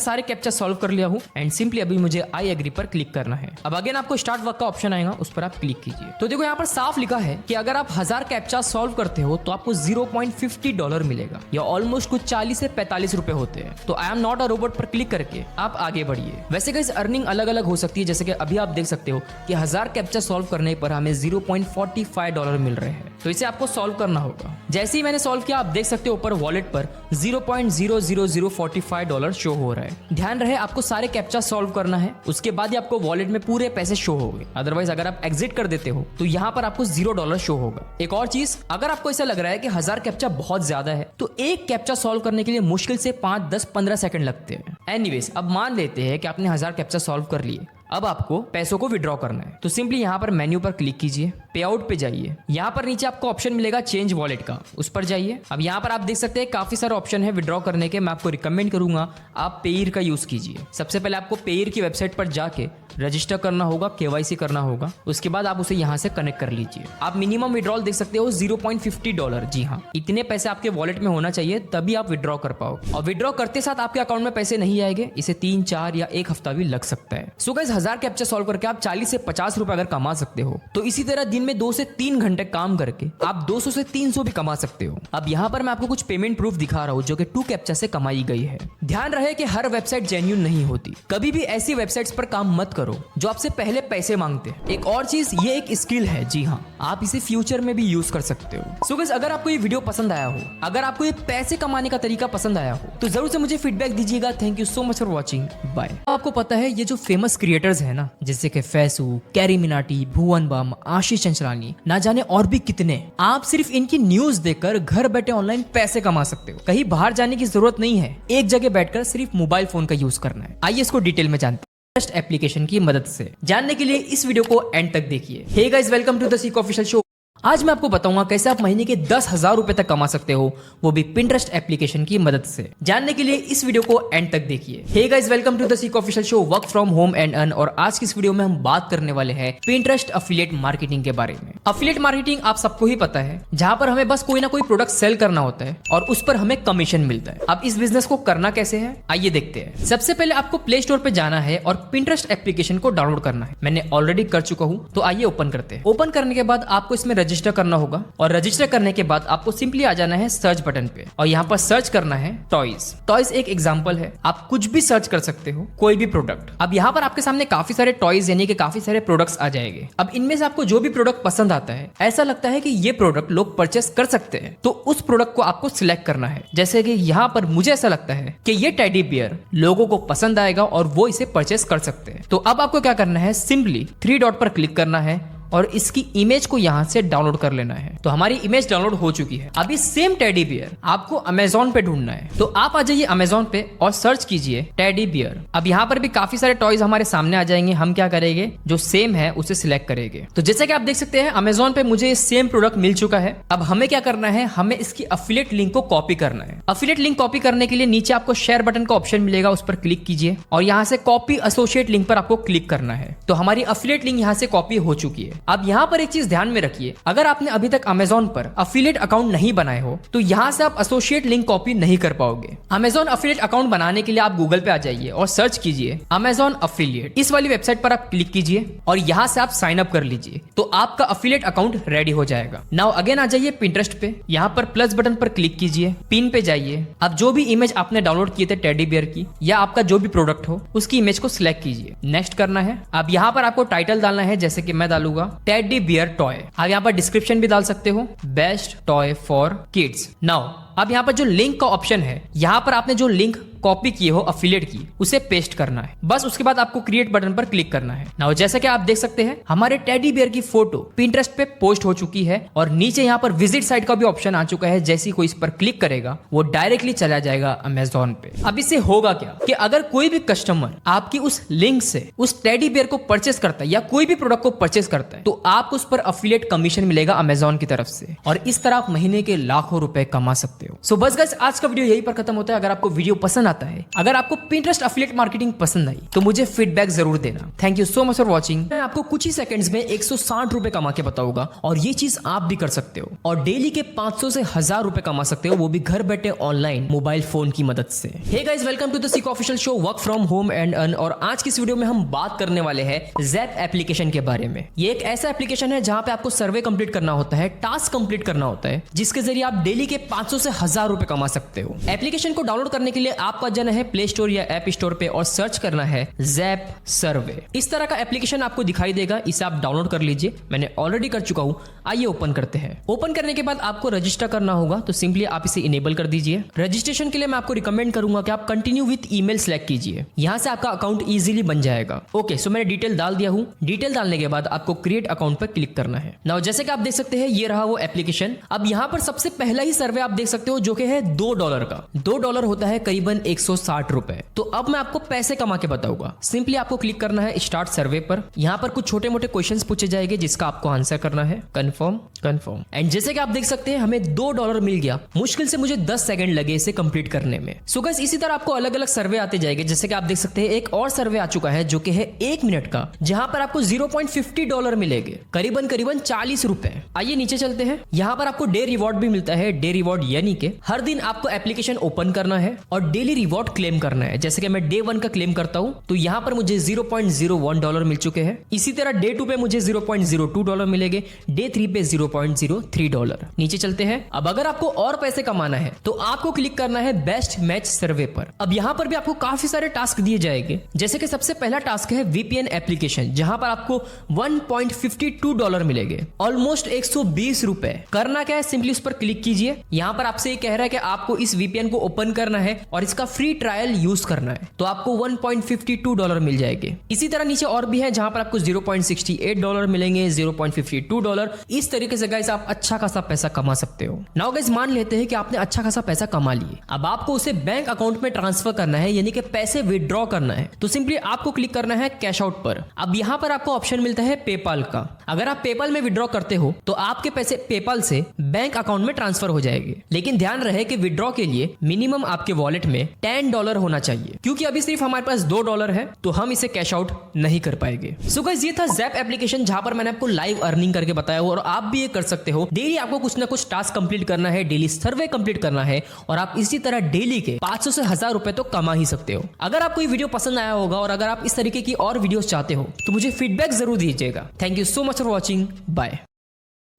सारे कैप्चा सॉल्व कर लिया हूँ एंड सिंपली अभी मुझे आई एग्री पर क्लिक करना है। अब अगेन आपको स्टार्ट वर्क का ऑप्शन आएगा, उस पर आप क्लिक कीजिए। तो देखो यहाँ पर साफ लिखा है कि अगर आप 1000 कैप्चा सॉल्व करते हो तो आपको $0.50 मिलेगा, या ऑलमोस्ट कुछ 40 से 45 रुपए होते हैं। तो I am not a robot पर क्लिक करके आप आगे बढ़िए। वैसे गाइस अर्निंग अलग अलग हो सकती है, जैसे कि अभी आप देख सकते हो कि 1000 कैप्चा सॉल्व करने पर हमें $0.45 मिल रहे हैं। तो इसे आपको सॉल्व करना होगा। जैसे ही मैंने सॉल्व किया आप देख सकते हो ऊपर वॉलेट पर $0.00045 शो हो रहा है। ध्यान रहे आपको सारे कैप्चा सॉल्व करना है, उसके बाद ही आपको वॉलेट में पूरे पैसे शो होंगे। अदरवाइज अगर आप एग्जिट कर देते हो तो यहाँ पर आपको $0 शो होगा। एक और चीज, अगर आपको ऐसा लग रहा है कि 1000 कैप्चा बहुत ज्यादा है तो एक कैप्चा सॉल्व करने के लिए मुश्किल से 5, 10, 15 सेकंड लगते हैं। एनीवेज अब मान लेते हैं कि आपने 1000 कैप्चा सॉल्व कर लिए। अब आपको पैसों को विड्रॉ करना है, तो सिंपली यहाँ पर मेन्यू पर क्लिक कीजिए, पे आउट पे जाइए। यहाँ पर नीचे आपको ऑप्शन मिलेगा चेंज वॉलेट का, उस पर जाइए। अब यहाँ पर आप देख सकते हैं काफी सारे ऑप्शन है विड्रॉ करने के। मैं आपको रिकमेंड करूंगा आप पेयर का यूज कीजिए। सबसे पहले आपको पेयर की वेबसाइट पर जाके रजिस्टर करना होगा, KYC करना होगा, उसके बाद आप उसे यहाँ से कनेक्ट कर लीजिए। आप मिनिमम विड्रॉल देख सकते हो $0.50। जी हाँ, इतने पैसे आपके वॉलेट में होना चाहिए तभी आप विड्रॉ कर पाओगे। और विड्रॉ करते साथ आपके अकाउंट में पैसे नहीं आएंगे, इसे 3, 4 या 1 हफ्ता भी लग सकता है। सो गाइस 1000 कैप्चा सॉल्व करके आप 40 से 50 रुपए अगर कमा सकते हो तो इसी तरह दिन में 2 से 3 घंटे काम करके आप 200 से 300 भी कमा सकते हो। अब यहाँ पर मैं आपको कुछ पेमेंट प्रूफ दिखा रहा हूँ जो कि 2 कैप्चा से कमाई गई है। ध्यान रहे कि हर वेबसाइट जेन्युइन नहीं होती, कभी भी ऐसी वेबसाइट्स पर काम मत करो जो आपसे पहले पैसे मांगते हैं। एक और चीज, ये एक स्किल है। जी हाँ, आप इसे फ्यूचर में भी यूज कर सकते हो। सो गाइस अगर आपको ये वीडियो पसंद आया हो, अगर आपको ये पैसे कमाने का तरीका पसंद आया हो तो जरूर से मुझे फीडबैक दीजिएगा। Thank you so much for watching, bye. आपको पता है ये जो फेमस क्रिएटर्स है ना, जैसे कि फैसू, कैरी मिनाटी, भुवन बम, आशीष चंचलानी, ना जाने और भी कितने, आप सिर्फ इनकी न्यूज देखकर घर बैठे ऑनलाइन पैसे कमा सकते हो। कहीं बाहर जाने की जरूरत नहीं है, एक जगह बैठकर सिर्फ मोबाइल फोन का यूज करना है। आइए इसको डिटेल में जानते हैं पिंटरेस्ट एप्लीकेशन की मदद से। जानने के लिए इस वीडियो को एंड तक देखिए। Hey guys, welcome to the सीक ऑफिशियल शो। आज मैं आपको बताऊंगा कैसे आप महीने के 10,000 रुपए तक कमा सकते हो, वो भी पिंटरेस्ट एप्लीकेशन की मदद से। जानने के लिए इस वीडियो को एंड तक देखिए। Hey guys, welcome to the सीक official show, work from home and earn. और आज की इस वीडियो में हम बात करने वाले हैं पिंटरेस्ट अफिलिएट मार्केटिंग के बारे में। अफिलिएट मार्केटिंग आप सबको ही पता है, जहां पर हमें बस कोई ना कोई प्रोडक्ट सेल करना होता है और उस पर हमें कमीशन मिलता है। अब इस बिजनेस को करना कैसे है, आइए देखते हैं। सबसे पहले आपको प्ले स्टोर पे जाना है और पिंटरेस्ट एप्लीकेशन को डाउनलोड करना है। मैंने ऑलरेडी कर चुका हूं, तो आइए ओपन करते हैं। ओपन करने के बाद आपको इसमें रजिस्टर करना होगा और रजिस्टर करने के बाद आपको सिंपली आ जाना है सर्च बटन पे और यहाँ पर सर्च करना है टॉयज। टॉयज एक एग्जांपल है, आप कुछ भी सर्च कर सकते हो, कोई भी प्रोडक्ट। अब यहाँ पर आपके सामने काफी सारे टॉयज यानी कि काफी सारे प्रोडक्ट्स आ जाएंगे। अब इनमें से आपको जो भी प्रोडक्ट पसंद आता है, ऐसा लगता है कि ये प्रोडक्ट लोग परचेस कर सकते हैं, तो उस प्रोडक्ट को आपको सिलेक्ट करना है। जैसे कि यहाँ पर मुझे ऐसा लगता है कि ये टेडी बियर लोगों को पसंद आएगा और वो इसे परचेस कर सकते हैं। तो अब आपको क्या करना है, सिंपली 3 डॉट पर क्लिक करना है और इसकी इमेज को यहाँ से डाउनलोड कर लेना है। तो हमारी इमेज डाउनलोड हो चुकी है। अभी सेम टेडी बियर आपको अमेजोन पे ढूंढना है, तो आप आ जाइए अमेजोन पे और सर्च कीजिए टेडी बियर। अब यहाँ पर भी काफी सारे टॉयज हमारे सामने आ जाएंगे। हम क्या करेंगे, जो सेम है उसे सिलेक्ट करेंगे। तो जैसे कि आप देख सकते हैं अमेजोन पे मुझे सेम प्रोडक्ट मिल चुका है। अब हमें क्या करना है, हमें इसकी अफिलिएट लिंक को कॉपी करना है। अफिलिएट लिंक कॉपी करने के लिए नीचे आपको शेयर बटन का ऑप्शन मिलेगा, उस पर क्लिक कीजिए और यहाँ से कॉपी एसोसिएट लिंक पर आपको क्लिक करना है। तो हमारी अफिलिएट लिंक यहाँ से कॉपी हो चुकी है। अब यहाँ पर एक चीज ध्यान में रखिए, अगर आपने अभी तक अमेजोन पर अफिलिएट अकाउंट नहीं बनाए हो तो यहाँ से आप एसोसिएट लिंक कॉपी नहीं कर पाओगे। अमेजोन अफिलिएट अकाउंट बनाने के लिए आप गूगल पे आ जाइए और सर्च कीजिए अमेजोन अफिलिएट। इस वाली वेबसाइट पर आप क्लिक कीजिए और यहाँ से आप साइन अप कर लीजिए, तो आपका अफिलिएट अकाउंट रेडी हो जाएगा। नाउ अगेन आ जाइए पिंटरेस्ट पे, यहाँ पर प्लस बटन पर क्लिक कीजिए, पिन पे जाइए। अब जो भी इमेज आपने डाउनलोड किए थे टेडी बियर की या आपका जो भी प्रोडक्ट हो, उसकी इमेज को सिलेक्ट कीजिए, नेक्स्ट करना है। अब यहाँ पर आपको टाइटल डालना है, जैसे कि मैं डालूंगा टेडी बियर टॉय। आप यहाँ पर डिस्क्रिप्शन भी डाल सकते हो, best toy for kids. Now अब यहाँ पर जो लिंक का ऑप्शन है, यहाँ पर आपने जो लिंक कॉपी किए हो अफिलिएट की, उसे पेस्ट करना है। बस उसके बाद आपको क्रिएट बटन पर क्लिक करना है। नाउ जैसा कि आप देख सकते हैं हमारे टेडी बियर की फोटो पिंटरेस्ट पे पोस्ट हो चुकी है और नीचे यहाँ पर विजिट साइट का भी ऑप्शन आ चुका है। जैसे ही कोई इस पर क्लिक करेगा वो डायरेक्टली चला जाएगा अमेजोन पे। अब इससे होगा क्या कि अगर कोई भी कस्टमर आपकी उस लिंक से उस टेडी बियर को परचेस करता है या कोई भी प्रोडक्ट को परचेस करता है, तो आपको उस पर अफिलिएट कमीशन मिलेगा अमेजोन की तरफ से और इस तरह आप महीने के लाखों रुपए कमा सकते हैं। सकते हो। सो बस गाइस, आज का वीडियो यहीं पर खत्म होता है। अगर आपको वीडियो पसंद आता है, अगर आपको Pinterest एफिलिएट मार्केटिंग पसंद आई, तो मुझे फीडबैक जरूर देना। Thank you so much for watching. मैं आपको कुछ ही सेकंड्स में 160 रुपए कमा के बताऊंगा और ये चीज आप भी कर सकते हो और डेली के 500 से 1000 रुपए कमा सकते हो, वो भी घर बैठे ऑनलाइन मोबाइल फोन की मदद से। Hey guys, welcome to the सीक official show work from home and earn. और आज की इस वीडियो में हम बात करने वाले हैं ज़ैप एप्लीकेशन के बारे में। ये एक ऐसा एप्लीकेशन है जहां पे आपको सर्वे कंप्लीट करना होता है, टास्क कंप्लीट करना होता है, जिसके जरिए आप डेली के 500 से 1000 रुपए कमा सकते हो। एप्लीकेशन को डाउनलोड करने के लिए आपका जाना है प्ले स्टोर या ऐप स्टोर पे और सर्च करना है ज़ैप सर्वे। इस तरह का एप्लीकेशन आपको दिखाई देगा, इसे आप डाउनलोड कर लीजिए। मैंने ऑलरेडी कर चुका हूं। आइए ओपन करते हैं। ओपन करने के बाद आपको रजिस्टर करना होगा, तो सिंपली आप इसे इनेबल कर दीजिए। रजिस्ट्रेशन के लिए मैं आपको रिकमेंड करूंगा कि आप कंटिन्यू विद ईमेल सेलेक्ट कीजिए, यहां से आपका अकाउंट इजीली बन जाएगा। ओके, सो मैंने डिटेल डाल दिया हूं। डिटेल डालने के बाद आपको क्रिएट अकाउंट पर क्लिक करना है। नाउ जैसे कि आप देख सकते हैं, ये रहा वो एप्लीकेशन। अब यहां पर सबसे पहला ही सर्वे आप देख सकते हो, जो कि है $2 का। $2 होता है करीबन 160 रुपए। तो अब मैं आपको पैसे कमा के बताऊंगा। सिंपली आपको क्लिक करना है स्टार्ट सर्वे पर। यहां पर कुछ छोटे मोटे क्वेश्चंस पूछे जाएंगे, जिसका आपको आंसर करना है कंफर्म कंफर्म। एंड जैसे कि आप देख सकते हैं, हमें $2 मिल गया। मुश्किल से मुझे 10 सेकंड लगे इसे कंप्लीट करने में। सो गाइस, इसी तरह आपको अलग अलग सर्वे आते जाएंगे। जैसे कि आप देख सकते हैं, एक और सर्वे आ चुका है जो कि है 1 मिनट का, जहां पर आपको $0.50 मिलेंगे, करीबन 40 रुपए। आइए नीचे चलते हैं। यहाँ पर आपको डे रिवॉर्ड भी मिलता है। डे रिवॉर्ड यानी कि हर दिन आपको एप्लीकेशन ओपन करना है और डेली रिवॉर्ड क्लेम करना है। जैसे कि मैं डे 1 का क्लेम करता हूं, तो यहाँ पर मुझे $0.01 मिल चुके हैं। इसी तरह डे 2 पे मुझे $0.02 मिलेंगे, डे 3 पे $0.03। नीचे चलते हैं। अब अगर आपको और पैसे कमाना है तो आपको क्लिक करना है बेस्ट मैच सर्वे पर। अब यहाँ पर भी आपको काफी सारे टास्क दिए जाएंगे। जैसे कि सबसे पहला टास्क है VPN एप्लीकेशन, जहां पर आपको $1.52 मिलेंगे, ऑलमोस्ट 120 रुपए। करना क्या है, सिंपली उस पर क्लिक कीजिए। यहाँ पर आपसे ये कह रहा है कि आपको इस VPN को ओपन करना है और इसका फ्री ट्रायल यूज करना है, तो आपको $1.52 मिल जाएंगे। इसी तरह नीचे और भी है, जहां पर आपको $0.68 मिलेंगे, $0.52। इस तरीके से गाइस आप अच्छा खासा पैसा कमा सकते हो। नाउ गाइस, मान लेते हैं कि आपने अच्छा खासा पैसा कमा लिए। अब आपको उसे बैंक अकाउंट में ट्रांसफर करना है, यानी कि पैसे विड्रॉ करना है। तो सिंपली आपको क्लिक करना है कैश आउट पर। अब यहाँ पर आपको ऑप्शन मिलता है पेपाल का। अगर आप पेपाल में विड्रॉ करते हो तो आपके पैसे पेपाल से बैंक अकाउंट में ट्रांसफर हो जाएंगे। लेकिन ध्यान रहे कि विड्रॉ के लिए मिनिमम आपके वॉलेट में $10 होना चाहिए, क्योंकि अभी सिर्फ हमारे पास $2 है, तो हम इसे कैश आउट नहीं कर पाएंगे। सो गाइस, ये था ज़ैप एप्लीकेशन, जहां पर मैंने आपको लाइव अर्निंग करके बताया और आप भी ये कर सकते हो। डेली आपको कुछ ना कुछ टास्क कंप्लीट करना है, डेली सर्वे कंप्लीट करना है और आप इसी तरह डेली के 500 से 1000 रुपए तो कमा ही सकते हो। अगर आपको ये वीडियो पसंद आया होगा और अगर आप इस तरीके की और वीडियोस चाहते हो तो मुझे फीडबैक जरूर दीजिएगा। Thank you so much for watching. Bye.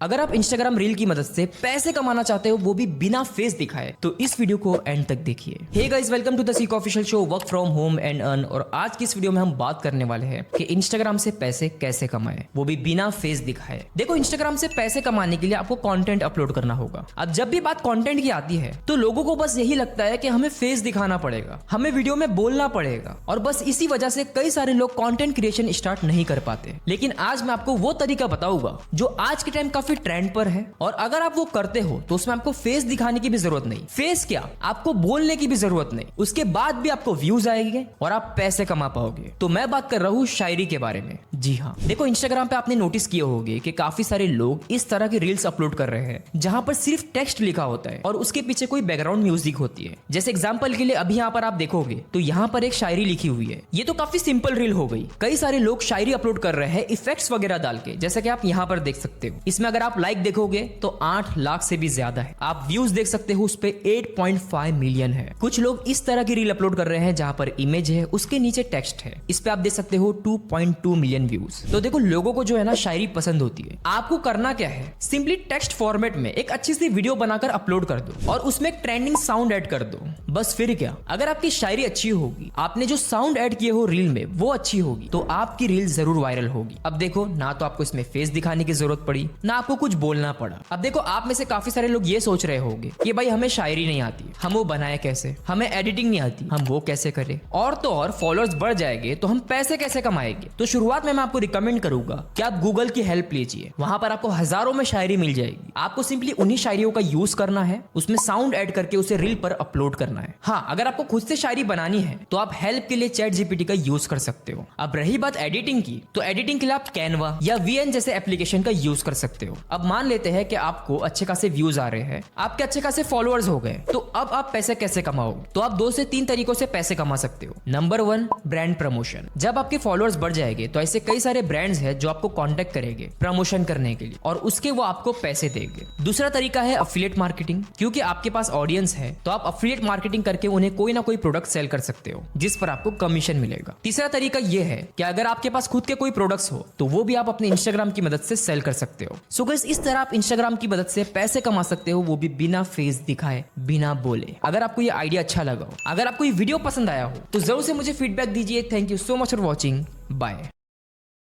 अगर आप इंस्टाग्राम रील की मदद से पैसे कमाना चाहते हो, वो भी बिना फेस दिखाए, तो इस वीडियो को एंड तक देखिए। Hey guys, welcome to the सीक official show work from home and earn. और आज की इस वीडियो में हम बात करने वाले हैं कि इंस्टाग्राम से पैसे कैसे कमाएं, वो भी बिना फेस दिखाए। देखो, इंस्टाग्राम से पैसे कमाने के लिए आपको कंटेंट अपलोड करना होगा। अब जब भी बात कंटेंट की आती है तो लोगों को बस यही लगता है कि हमें फेस दिखाना पड़ेगा, हमें वीडियो में बोलना पड़ेगा, और बस इसी वजह से कई सारे लोग कंटेंट क्रिएशन स्टार्ट नहीं कर पाते। लेकिन आज मैं आपको वो तरीका बताऊंगा जो आज के टाइम काफी ट्रेंड पर है, और अगर आप वो करते हो तो उसमें आपको फेस दिखाने की भी जरूरत नहीं। फेस क्या, आपको बोलने की भी जरूरत नहीं। उसके बाद भी आपको व्यूज आएंगे और आप पैसे कमा पाओगे। तो मैं बात कर रहा हूँ शायरी के बारे में। जी हाँ, देखो, इंस्टाग्राम पे आपने नोटिस किए होंगे कि काफी सारे लोग इस तरह की रील्स अपलोड कर रहे हैं, जहां पर सिर्फ टेक्स्ट लिखा होता है और उसके पीछे कोई बैकग्राउंड म्यूजिक होती है। जैसे एग्जाम्पल के लिए अभी यहाँ पर आप देखोगे तो यहाँ पर एक शायरी लिखी हुई है। ये तो काफी सिंपल रील हो गई। कई सारे लोग शायरी अपलोड कर रहे हैं इफेक्ट्स वगैरह डाल के, जैसे कि आप यहाँ पर देख सकते हो। इसमें अगर आप लाइक देखोगे तो 8 लाख से भी ज्यादा है। आप व्यूज देख सकते हो, उस पे 8.5 मिलियन है। कुछ लोग इस तरह की रील अपलोड कर रहे हैं जहां पर इमेज है, उसके नीचे टेक्स्ट है। इस पे आप देख सकते हो 2.2 मिलियन व्यूज। तो देखो, लोगों को जो है ना शायरी पसंद होती है। आपको करना क्या है, सिंपली टेक्स्ट फॉर्मेट में एक अच्छी सी वीडियो बनाकर अपलोड कर दो और उसमें एक ट्रेंडिंग साउंड ऐड कर दो। बस फिर क्या, अगर आपकी शायरी अच्छी होगी, आपने जो साउंड ऐड किए हो रील में वो अच्छी होगी, तो आपकी रील जरूर वायरल होगी। अब देखो, ना तो आपको इसमें फेस दिखाने की जरूरत पड़ी, ना आपको कुछ बोलना पड़ा। अब देखो, आप में से काफी सारे लोग ये सोच रहे होंगे कि भाई हमें शायरी नहीं आती, हम वो बनाए कैसे, हमें एडिटिंग नहीं आती, हम वो कैसे करें, और तो और फॉलोअर्स बढ़ जाएंगे तो हम पैसे कैसे कमाएंगे। तो शुरुआत में मैं आपको रिकमेंड करूंगा कि आप गूगल की हेल्प लीजिए। वहां पर आपको हजारों में शायरी मिल जाएगी। आपको सिंपली उन्हीं शायरियों का यूज करना है, उसमें साउंड ऐड करके उसे रील पर अपलोड करना है। हाँ, अगर आपको खुद से शायरी बनानी है तो आप हेल्प के लिए ChatGPT का यूज कर सकते हो। अब रही बात एडिटिंग की, तो एडिटिंग के लिए आप कैनवा या VN जैसे एप्लीकेशन का यूज कर सकते हो। हो। अब मान लेते हैं कि आपको अच्छे खासे व्यूज आ रहे हैं, आपके अच्छे खासे फॉलोअर्स हो गए, तो अब आप पैसे कैसे कमाओगे? तो आप 2 से 3 तरीकों से पैसे कमा सकते हो। Number 1, brand promotion. जब आपके फॉलोअर्स बढ़ जाएंगे तो ऐसे कई सारे ब्रांड्स हैं जो आपको कांटेक्ट करेंगे प्रमोशन करने के लिए और उसके वो आपको पैसे देंगे। दूसरा तरीका है अफिलिएट मार्केटिंग। क्योंकि आपके पास ऑडियंस है तो आप अफिलिएट मार्केटिंग करके उन्हें कोई ना कोई प्रोडक्ट सेल कर सकते हो जिस पर आपको कमीशन मिलेगा। तीसरा तरीका ये है कि अगर आपके पास खुद के कोई प्रोडक्ट्स हो तो वो भी आप अपने इंस्टाग्राम की मदद से सेल कर सकते हो। सो गाइस, इस तरह आप इंस्टाग्राम की मदद से पैसे कमा सकते हो, वो भी बिना फेस दिखाए, बिना बोले। अगर आपको ये आइडिया अच्छा लगा हो, अगर आपको ये वीडियो पसंद आया हो तो जरूर से मुझे फीडबैक दीजिए। Thank you so much for watching. Bye.